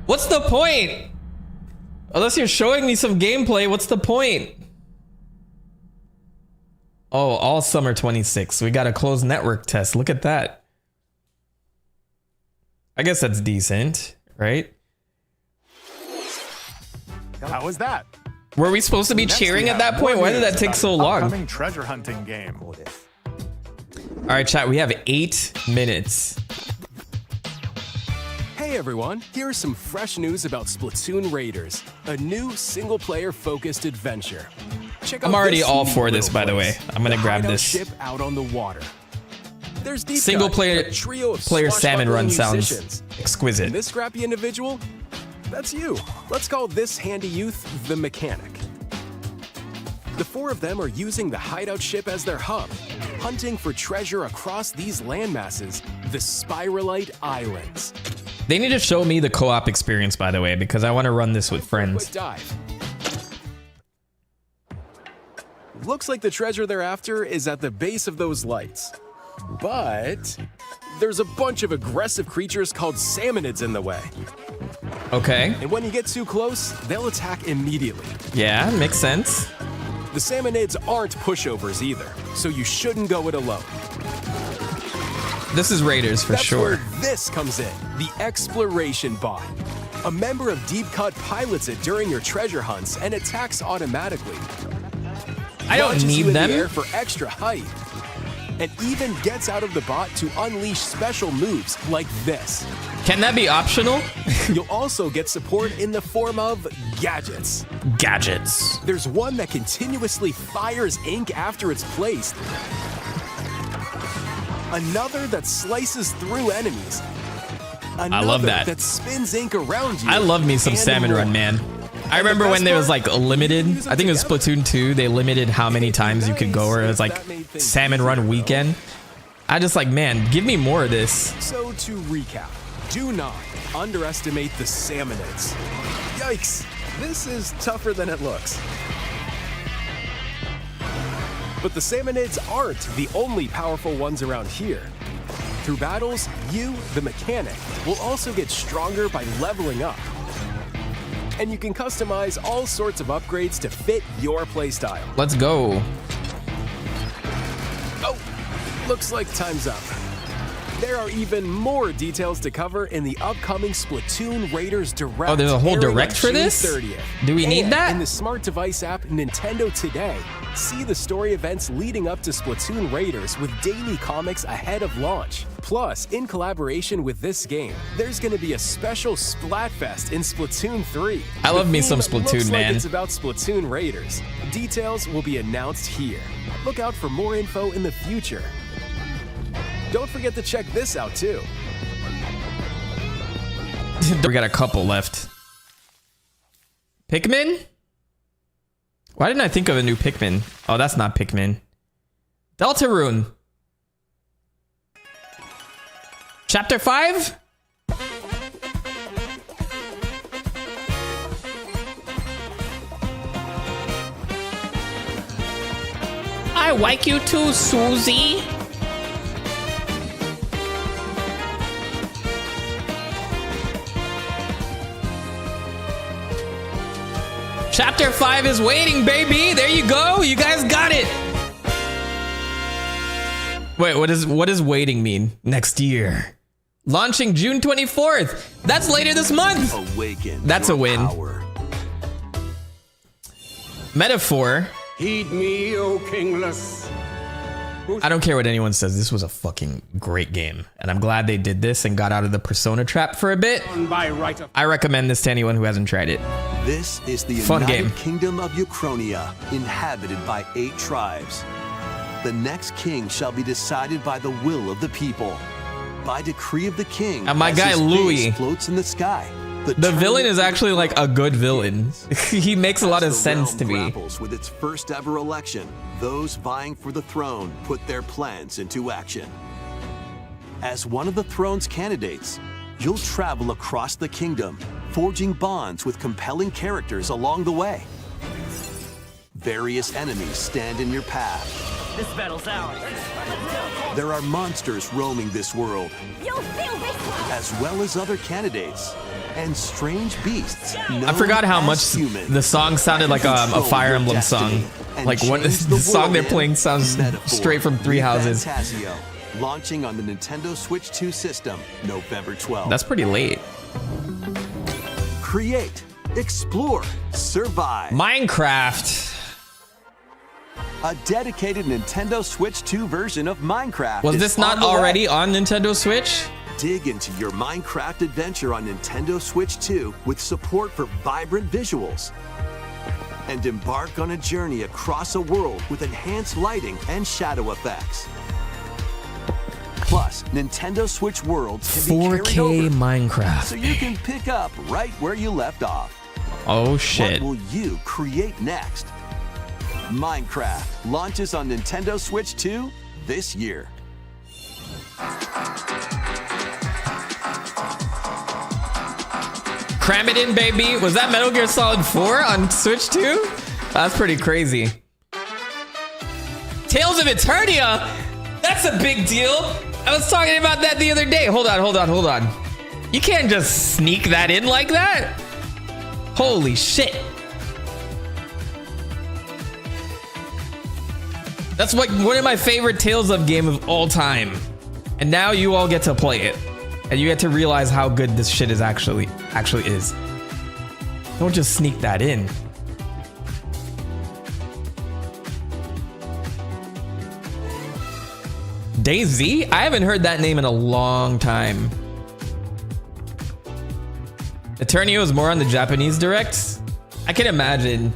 What's the point? Unless you're showing me some gameplay, what's the point? Oh, all summer 26. We got a closed network test. Look at that. I guess that's decent, right? How was that? Were we supposed to be Next, cheering we at that have point? more Why did news that take about so an long? Upcoming treasure hunting game. All right, chat, we have 8 minutes. Hey Hey everyone, here's some fresh news about Splatoon Raiders, a new single-player focused adventure. Check out I'm already this all neat for this, little by the way. place, I'm gonna the grab hideout this. ship out on the water. There's Deep Single Cut, player a trio of salmon run swashbuckling sounds musicians. exquisite. And this scrappy individual, that's you. Let's call this handy youth the Mechanic. The four of them are using the hideout ship as their hub, hunting for treasure across these landmasses, the Spiralite Islands. They need to show me the co-op experience, by the way, because I want to run this with friends. Quick dive. Looks like the treasure they're after is at the base of those lights. But there's a bunch of aggressive creatures called salmonids in the way. Okay. And when you get too close, they'll attack immediately. Yeah, makes sense. The salmonids aren't pushovers either, so you shouldn't go it alone. This is Raiders for That's sure. where this comes in, the exploration bot. A member of Deep Cut pilots it during your treasure hunts and attacks automatically. I don't Launches need you in them. the air for extra height. And even gets out of the bot to unleash special moves like this. Can that be optional? You'll also get support in the form of gadgets. Gadgets. There's one that continuously fires ink after it's placed. Another that slices through enemies. I love that. That spins ink around you. I love me some and Salmon more. Run, man. I remember when there was like a limited, I think it was Splatoon 2, they limited how many times you could go, or it was like Salmon Run weekend. I just like, man, give me more of this. So to recap, do not underestimate the salmonids. Yikes, this is tougher than it looks. But the salmonids aren't the only powerful ones around here. Through battles, you, the Mechanic, will also get stronger by leveling up. And you can customize all sorts of upgrades to fit your playstyle. Let's go. Oh, looks like time's up. There are even more details to cover in the upcoming Splatoon Raiders Direct. Oh, there's a whole airing on direct for June this? 30th. Do we need And that? in the smart device app Nintendo Today, see the story events leading up to Splatoon Raiders with daily comics ahead of launch. Plus, in collaboration with this game, there's going to be a special Splatfest in Splatoon 3. I love The me some theme Splatoon, looks man. Like it's about Splatoon Raiders. Details will be announced here. Look out for more info in the future. Don't forget to check this out too. We got a couple left. Pikmin? Why didn't I think of a new Pikmin? Oh, that's not Pikmin. Deltarune. Chapter 5? I like you too, Susie. Chapter 5 is waiting, baby. There you go. You guys got it. Wait, what does waiting mean? Next year. Launching June 24th. That's later this month. Awaken. That's a your win. power. Metaphor. Heed me, O kingless. I don't care what anyone says. This was a fucking great game. And I'm glad they did this and got out of the Persona trap for a bit. By right of I recommend this to anyone who hasn't tried it. This is the Fun United game. Kingdom of Uchronia, inhabited by 8 tribes. The next king shall be decided by the will of the people. By decree of the king, And my as guy his Louis. face floats in the sky. The villain is actually like a good villain. He makes a lot of As the sense realm to me. grapples with its first ever election, those vying for the throne put their plans into action. As one of the throne's candidates, you'll travel across the kingdom, forging bonds with compelling characters along the way. Various enemies stand in your path. This battle's ours. There are monsters roaming this world, You'll feel this one. as well as other candidates and strange beasts. I forgot how much the song sounded like a Fire Emblem song. Like what the song they're playing sounds straight from Three Houses. Fantasio, launching on the Nintendo Switch 2 system, November 12th. That's pretty late. Create, explore, survive. Minecraft. A dedicated Nintendo Switch 2 version of Minecraft. Was is this not on the way. already on Nintendo Switch? Dig into your Minecraft adventure on Nintendo Switch 2 with support for vibrant visuals. And embark on a journey across a world with enhanced lighting and shadow effects. Plus, Nintendo Switch Worlds can be carried 4K over, Minecraft. so you can pick up right where you left off. Oh shit. What will you create next? Minecraft launches on Nintendo Switch 2 this year. Cram it in, baby. Was that Metal Gear Solid 4 on Switch 2? That's pretty crazy. Tales of Eternia? That's a big deal. I was talking about that the other day. Hold on. You can't just sneak that in like that. Holy shit. That's like one of my favorite Tales of game of all time. And now you all get to play it. And you get to realize how good this shit is actually is. Don't just sneak that in. DayZ? I haven't heard that name in a long time. Eternia was more on the Japanese direct? I can imagine.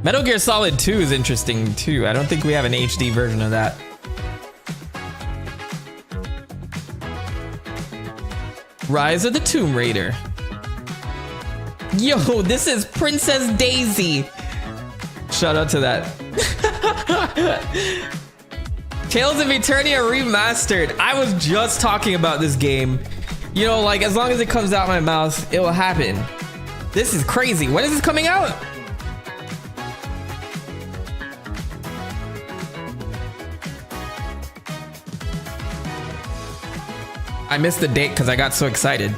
Metal Gear Solid 2 is interesting too. I don't think we have an HD version of that. Rise of the Tomb Raider. Yo, this is Princess Daisy. Shout out to that. Tales of Eternia Remastered. I was just talking about this game. You know, like as long as it comes out my mouth, it will happen. This is crazy. When is this coming out? I missed the date because I got so excited.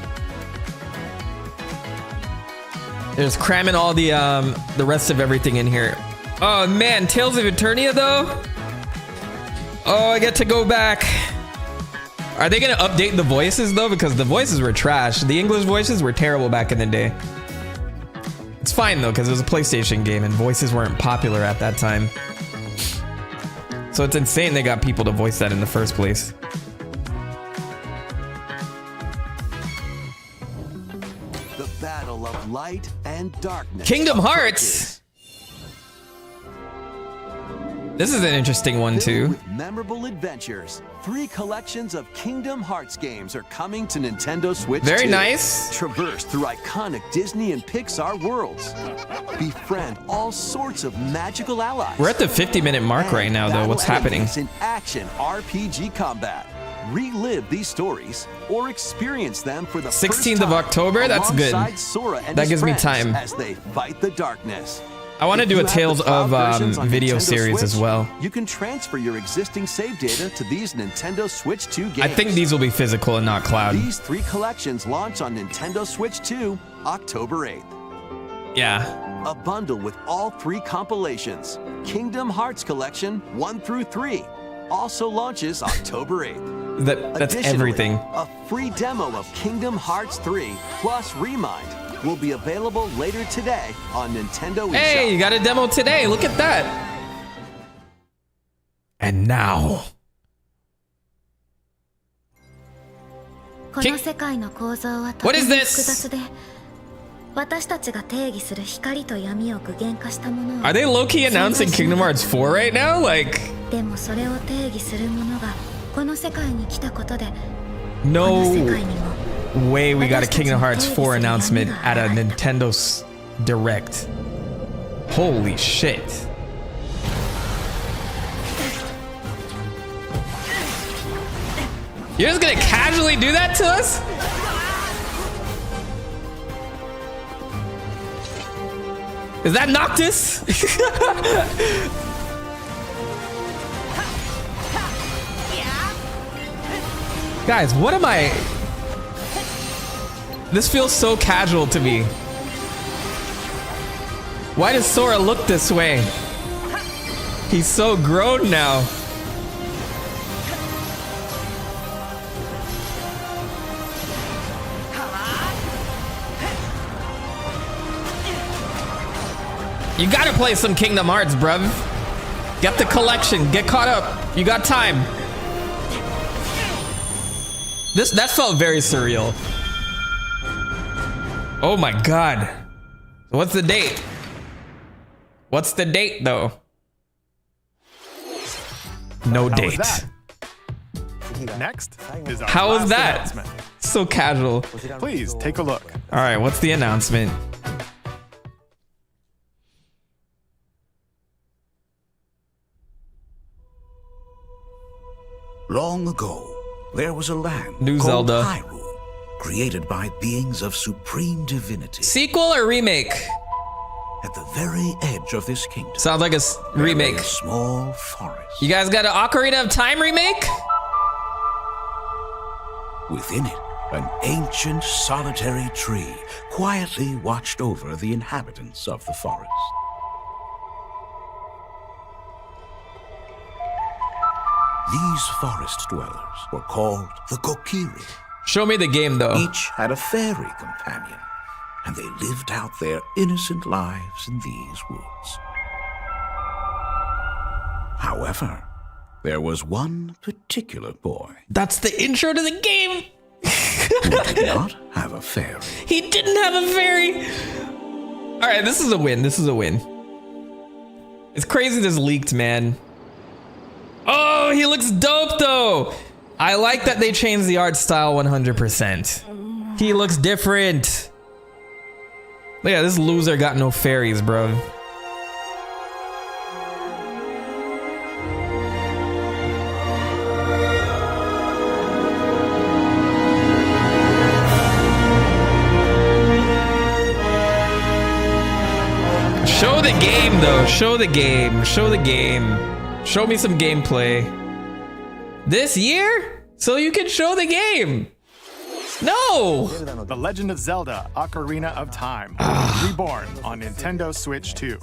There's cramming all the rest of everything in here. Oh man, Tales of Eternia though? Oh, I get to go back. Are they gonna update the voices though? Because the voices were trash. The English voices were terrible back in the day. It's fine though, because it was a PlayStation game and voices weren't popular at that time. So it's insane they got people to voice that in the first place. The battle of light and darkness. Kingdom Hearts! This is an interesting one too. With memorable adventures. 3 collections of Kingdom Hearts games are coming to Nintendo Switch 2. Very nice. Traverse through iconic Disney and Pixar worlds. Befriend all sorts of magical allies. We're at the 50-minute mark right now though. What's happening? In action RPG combat. Relive these stories or experience them for the 16th of October? That's good. That gives me time. As they fight the darkness. I want to do a Tales of video series as well. You can transfer your existing save data to these Nintendo Switch 2 games. I think these will be physical and not cloud. These 3 collections launch on Nintendo Switch 2, October 8th. Yeah. A bundle with all 3 compilations. Kingdom Hearts Collection 1 through 3 also launches October 8th. That's everything. A free demo of Kingdom Hearts 3 plus Remind will be available later today on Nintendo eShop. Hey, you got a demo today. Look at that. And now. What is this? Are they low-key announcing Kingdom Hearts 4 right now? Like... No way we got a Kingdom Hearts 4 announcement at a Nintendo Direct. Holy shit. You're just gonna casually do that to us? Is that Noctis? Guys, what am I... This feels so casual to me. Why does Sora look this way? He's so grown now. You gotta play some Kingdom Hearts, bruv. Get the collection. Get caught up. You got time. That felt very surreal. Oh my god. What's the date? What's the date though? No date. Next is our How was last that? announcement. So casual. Please take a look. All right, what's the announcement? Long ago, there was a land New called Zelda. Hyrule, created by beings of supreme divinity. Sequel or remake? At the very edge of this kingdom, Sounds like a remake. a small forest. You guys got an Ocarina of Time remake? Within it, an ancient solitary tree quietly watched over the inhabitants of the forest. These forest dwellers were called the Kokiri. Show me the game though. Each had a fairy companion, and they lived out their innocent lives in these woods. However, there was one particular boy. That's the intro to the game. Who did not have a fairy. He didn't have a fairy. All right, this is a win. This is a win. It's crazy this leaked, man. Oh, he looks dope though. I like that they changed the art style 100%. He looks different. Look at this loser got no fairies, bro. Show the game though. Show the game. Show the game. Show me some gameplay. This year? So you can show the game. No! The Legend of Zelda Ocarina of Time, reborn on Nintendo Switch 2.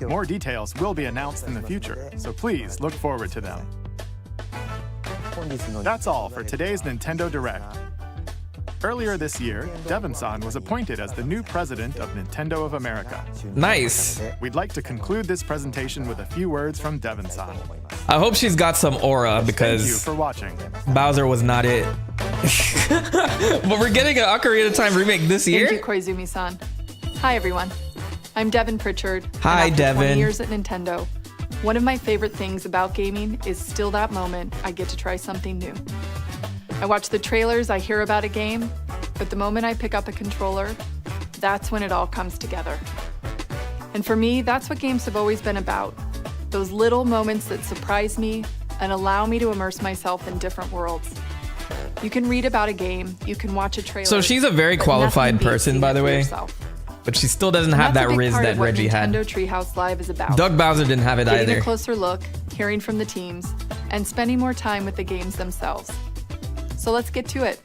More details will be announced in the future, so please look forward to them. That's all for today's Nintendo Direct. Earlier this year, Devon-san was appointed as the new president of Nintendo of America. Nice. We'd like to conclude this presentation with a few words from Devon-san. I hope she's got some aura because Thank you for watching. Bowser was not it. But we're getting an Ocarina of Time remake this year? Thank you, Koizumi-san. Hi, everyone. I'm Devin Pritchard. Hi, and after Devin. 20 years at Nintendo. One of my favorite things about gaming is still that moment I get to try something new. I watch the trailers, I hear about a game, but the moment I pick up a controller, that's when it all comes together. And for me, that's what games have always been about. Those little moments that surprise me and allow me to immerse myself in different worlds. You can read about a game, you can watch a trailer. So she's a very qualified person, by the way. Yourself. But she still doesn't have that riz that Reggie had. Nintendo Treehouse Live is about. Doug Bowser didn't have it Getting either. a closer look, hearing from the teams, and spending more time with the games themselves. So let's get to it.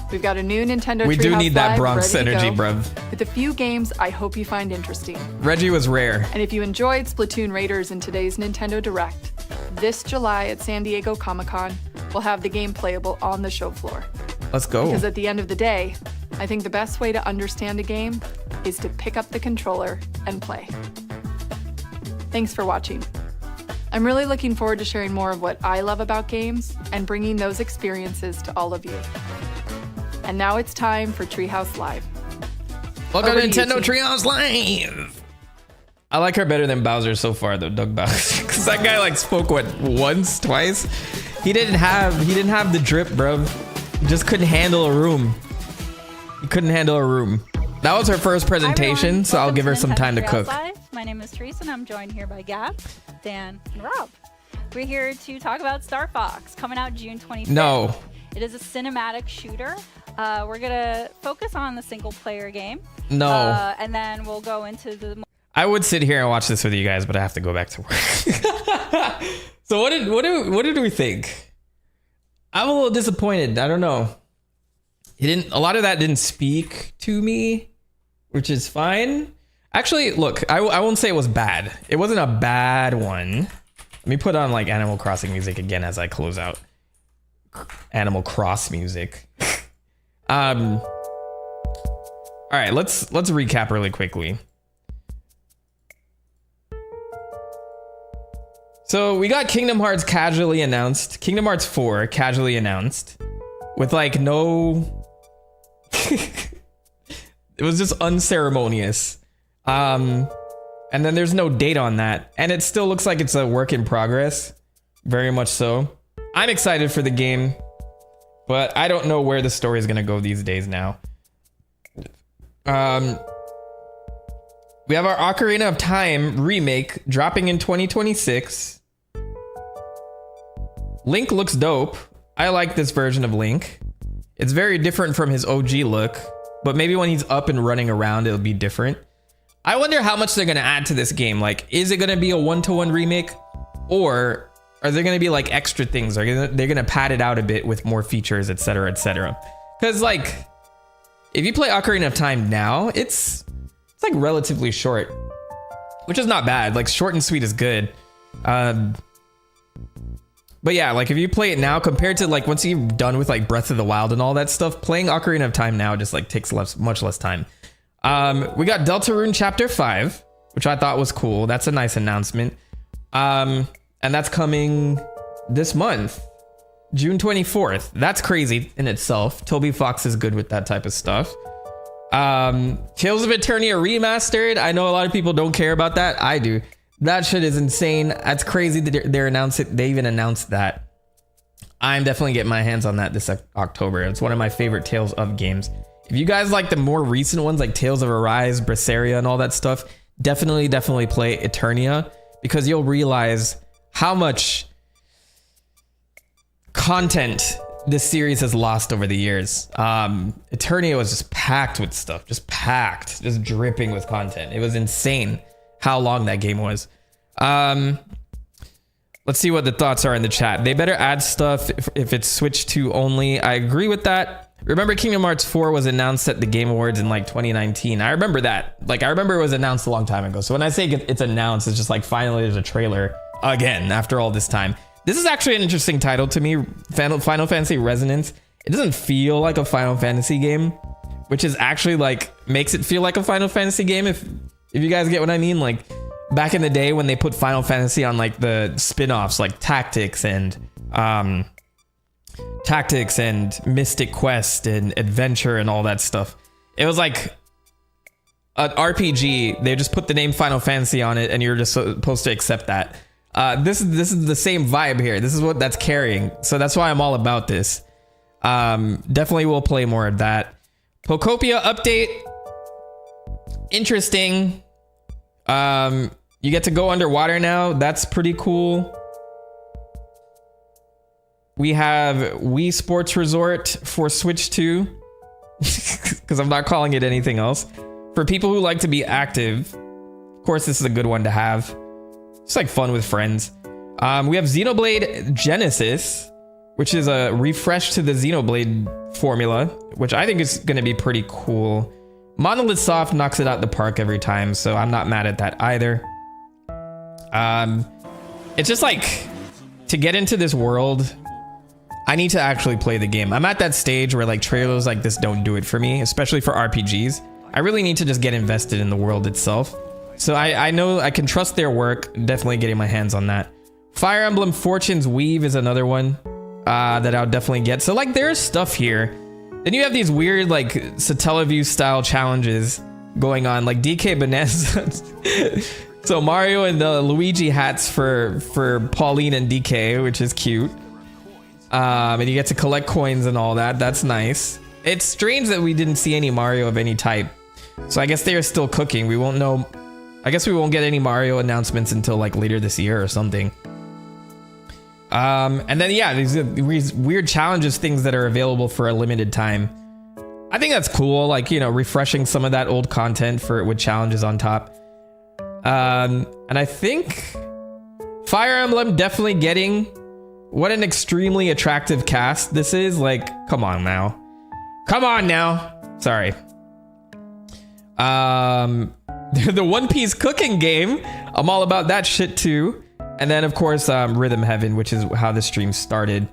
We've got a new Nintendo We do Treehouse need that Live Bronx ready to energy, go, bruv. with a few games I hope you find interesting. Reggie was rare. And if you enjoyed Splatoon Raiders in today's Nintendo Direct, this July at San Diego Comic-Con, we'll have the game playable on the show floor. Let's go. Because at the end of the day, I think the best way to understand a game is to pick up the controller and play. Thanks for watching. I'm really looking forward to sharing more of what I love about games and bringing those experiences to all of you. And now it's time for Treehouse Live. Welcome Over to to you, Nintendo team. Treehouse Live. I like her better than Bowser so far, though. Doug Bowser, because that guy like spoke what once, twice. He didn't have the drip, bro. He just couldn't handle a room. He couldn't handle a room. That was her first presentation, so I'll give her some time to cook. Live. My name is Teresa, and I'm joined here by Gab, Dan, and Rob. We're here to talk about Star Fox, coming out June 25th. No. It is a cinematic shooter. We're going to focus on the single-player game. No. And then we'll go into the... I would sit here and watch this with you guys, but I have to go back to work. So what did we think? I'm a little disappointed. I don't know. A lot of that didn't speak to me, which is fine. Actually, look, I won't say it was bad. It wasn't a bad one. Let me put on like Animal Crossing music again as I close out. Animal Cross music. All right, let's recap really quickly. So we got Kingdom Hearts casually announced. Kingdom Hearts 4 casually announced. With like no... It was just unceremonious. And then there's no date on that. And it still looks like it's a work in progress. Very much so. I'm excited for the game. But I don't know where the story is going to go these days now. We have our Ocarina of Time remake dropping in 2026. Link looks dope. I like this version of Link. It's very different from his OG look, but maybe when he's up and running around, it'll be different. I wonder how much they're going to add to this game. Like, is it going to be a one-to-one remake, or are there going to be like extra things? They're going to pad it out a bit with more features, etc., etc. Because like, if you play Ocarina of Time now, it's like relatively short, which is not bad. Like, short and sweet is good. But yeah, like if you play it now compared to like once you're done with like Breath of the Wild and all that stuff, playing Ocarina of Time now just like takes much less time. We got Deltarune Chapter 5, which I thought was cool. That's a nice announcement. And that's coming this month, June 24th. That's crazy in itself. Toby Fox is good with that type of stuff. Tales of Eternia Remastered. I know a lot of people don't care about that. I do. That shit is insane. That's crazy that they're announcing it. They even announced that. I'm definitely getting my hands on that this October. It's one of my favorite Tales of games. If you guys like the more recent ones like Tales of Arise, Berseria, and all that stuff, definitely play Eternia, because you'll realize how much content this series has lost over the years. Eternia was just packed with stuff, just dripping with content. It was insane how long that game was. Let's see what the thoughts are in the chat. They better add stuff if it's Switch 2 only. I agree with that. Remember Kingdom Hearts 4 was announced at the Game Awards in like 2019. I remember that. Like, I remember it was announced a long time ago. So when I say it's announced, it's just like finally there's a trailer again after all this time. This is actually an interesting title to me, Final Fantasy Resonance. It doesn't feel like a Final Fantasy game, which is actually like makes it feel like a Final Fantasy game if you guys get what I mean. Like back in the day when they put Final Fantasy on like the spin-offs like Tactics and Mystic Quest and Adventure and all that stuff. It was like an RPG. They just put the name Final Fantasy on it and you're just supposed to accept that. This is the same vibe here. This is what that's carrying. So that's why I'm all about this. Definitely will play more of that. Pokopia update. Interesting. You get to go underwater now. That's pretty cool. We have Wii Sports Resort for Switch 2, because I'm not calling it anything else. For people who like to be active, of course, this is a good one to have. It's like fun with friends. We have Xenoblade Genesis, which is a refresh to the Xenoblade formula, which I think is going to be pretty cool. Monolith Soft knocks it out the park every time, so I'm not mad at that either. It's just like, to get into this world, I need to actually play the game. I'm at that stage where like trailers like this don't do it for me, especially for RPGs. I really need to just get invested in the world itself. So I know I can trust their work. Definitely getting my hands on that. Fire Emblem Fortune's Weave is another one that I'll definitely get. So like there's stuff here. Then you have these weird like Satellaview style challenges going on, like DK Bonanza. So Mario and the Luigi hats for Pauline and DK, which is cute. And you get to collect coins and all that. That's nice. It's strange that we didn't see any Mario of any type. So I guess they are still cooking. We won't know. I guess we won't get any Mario announcements until like later this year or something. And then yeah, these weird challenges, things that are available for a limited time. I think that's cool. Like, you know, refreshing some of that old content with challenges on top. And I think Fire Emblem definitely getting. What an extremely attractive cast this is. Like, come on now. Sorry. The One Piece cooking game. I'm all about that shit too. And then of course, Rhythm Heaven, which is how the stream started.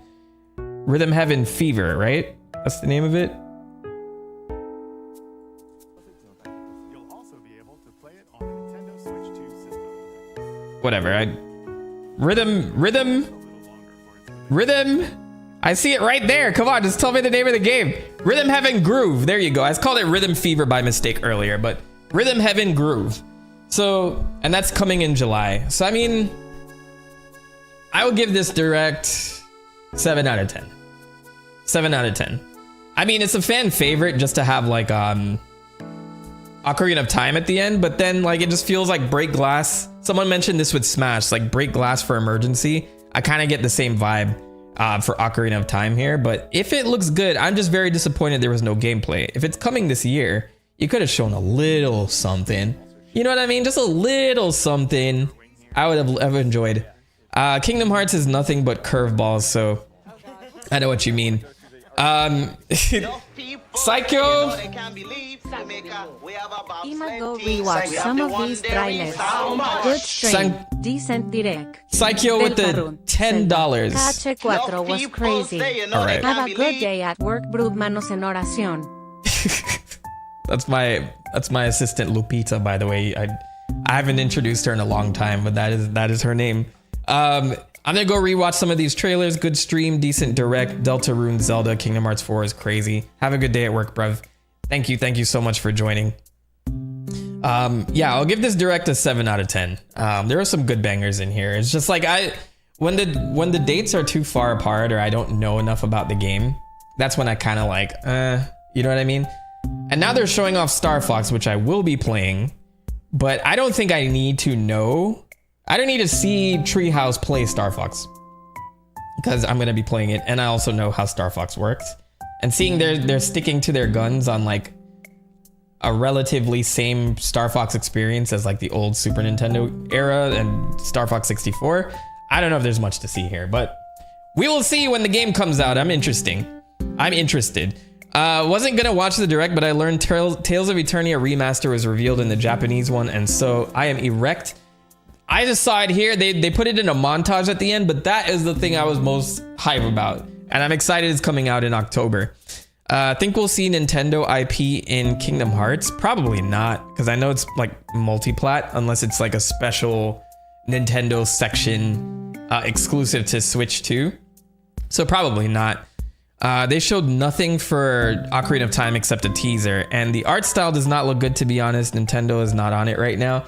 Rhythm Heaven Fever, right? That's the name of it. You'll also be able to play it on the Nintendo Switch 2 system. Whatever. Rhythm. I see it right there. Come on, just tell me the name of the game. Rhythm Heaven Groove. There you go. I called it Rhythm Fever by mistake earlier, but Rhythm Heaven Groove. So, and that's coming in July. So, I mean, I would give this direct 7 out of 10. 7 out of 10. I mean, it's a fan favorite just to have like Ocarina of Time at the end, but then like it just feels like Break Glass. Someone mentioned this with Smash, like Break Glass for Emergency. I kind of get the same vibe for Ocarina of Time here, but if it looks good, I'm just very disappointed there was no gameplay. If it's coming this year, you could have shown a little something. You know what I mean? Just a little something. I would have enjoyed. Kingdom Hearts is nothing but curveballs, so I know what you mean. Psycho. Ima go rewatch some of these trailers. Good stream, decent direct. Psycho with the $10. Cache 4 was crazy. All right. Have a good day at work, brood manos en oración. That's my assistant Lupita, by the way. I haven't introduced her in a long time, but that is her name. I'm gonna go rewatch some of these trailers. Good stream, decent direct. Deltarune, Zelda, Kingdom Hearts 4 is crazy. Have a good day at work, bruv. Thank you so much for joining. Yeah, I'll give this direct a 7 out of 10. There are some good bangers in here. It's just like when the dates are too far apart or I don't know enough about the game, that's when I kind of like, you know what I mean? And now they're showing off Star Fox, which I will be playing, but I don't think I need to know. I don't need to see Treehouse play Star Fox because I'm going to be playing it. And I also know how Star Fox works, and seeing they're sticking to their guns on like a relatively same Star Fox experience as like the old Super Nintendo era and Star Fox 64. I don't know if there's much to see here, but we will see when the game comes out. I'm interested. Wasn't gonna watch the direct, but I learned Tales of Eternia Remaster was revealed in the Japanese one, and so I am erect. I just saw it here. They put it in a montage at the end, but that is the thing I was most hype about, and I'm excited it's coming out in October. Think we'll see Nintendo IP in Kingdom Hearts? Probably not, because I know it's like multi-plat, unless it's like a special Nintendo section exclusive to Switch 2. So probably not. They showed nothing for Ocarina of Time except a teaser, and the art style does not look good, to be honest. Nintendo is not on it right now.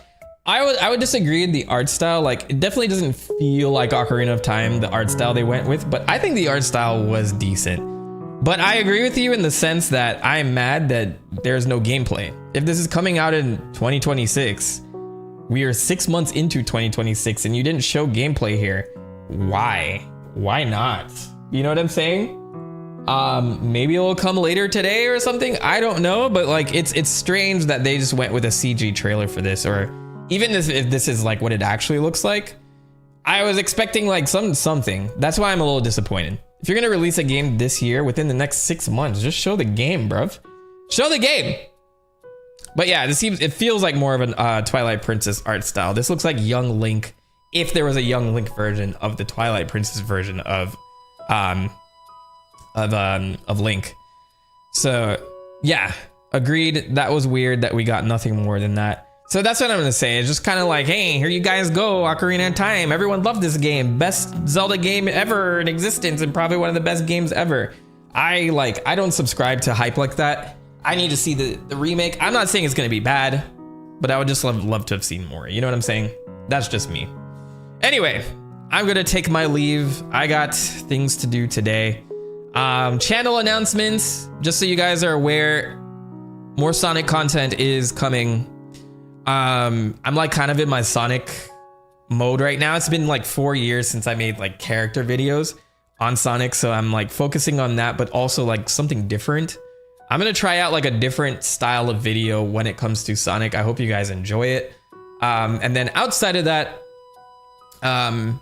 I would disagree with the art style. Like, it definitely doesn't feel like Ocarina of Time, the art style they went with, but I think the art style was decent. But I agree with you in the sense that I'm mad that there's no gameplay. If this is coming out in 2026, we are 6 months into 2026 and you didn't show gameplay here. Why? Why not? You know what I'm saying? Maybe it'll come later today or something. I don't know, but like it's strange that they just went with a CG trailer for this, or even if this is like what it actually looks like. I was expecting like something. That's why I'm a little disappointed. If you're gonna release a game this year within the next 6 months, just show the game, bruv. Show the game. But yeah, it feels like more of an Twilight Princess art style. This looks like young Link, if there was a young Link version of the Twilight Princess version of Link. So yeah, agreed. That was weird that we got nothing more than that. So that's what I'm gonna say. It's just kind of like, hey, here you guys go, Ocarina of Time. Everyone loved this game. Best Zelda game ever in existence, and probably one of the best games ever. I don't subscribe to hype like that. I need to see the remake. I'm not saying it's gonna be bad, but I would just love to have seen more. You know what I'm saying? That's just me. Anyway, I'm gonna take my leave. I got things to do today. Channel announcements, just so you guys are aware, more Sonic content is coming. I'm like kind of in my Sonic mode right now. It's been like 4 years since I made like character videos on Sonic, so I'm like focusing on that, but also like something different. I'm gonna try out like a different style of video when it comes to Sonic. I hope you guys enjoy it. And then outside of that, I'm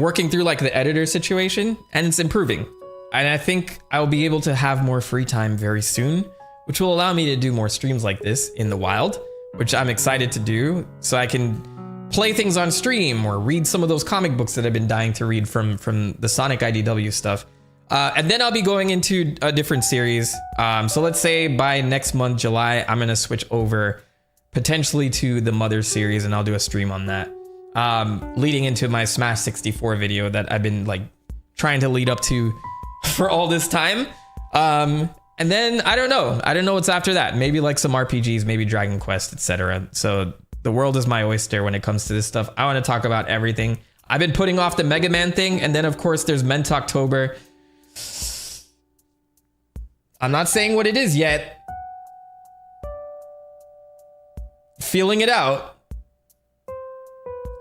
working through like the editor situation, and it's improving. And I think I'll be able to have more free time very soon, which will allow me to do more streams like this in the wild, which I'm excited to do, so I can play things on stream or read some of those comic books that I've been dying to read from the Sonic IDW stuff. And then I'll be going into a different series. So let's say by next month, July, I'm gonna switch over potentially to the Mother series, and I'll do a stream on that. leading into my Smash 64 video that I've been like trying to lead up to for all this time. And then I don't know what's after that. Maybe like some RPGs, maybe Dragon Quest, etc. So the world is my oyster when it comes to this stuff. I want to talk about everything. I've been putting off the Mega Man thing, and then of course there's Mentoktober. I'm not saying what it is yet. Feeling it out.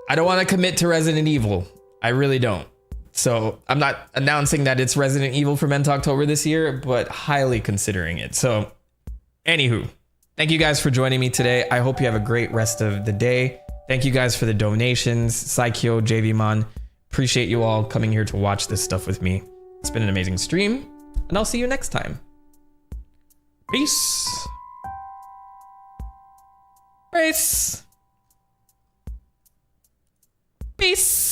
I don't want to commit to Resident Evil. I really don't. So I'm not announcing that it's Resident Evil for Mentoktober this year, but highly considering it. So anywho, thank you guys for joining me today. I hope you have a great rest of the day. Thank you guys for the donations. Saikyo, JVMon. Appreciate you all coming here to watch this stuff with me. It's been an amazing stream, and I'll see you next time. Peace. Peace. Peace.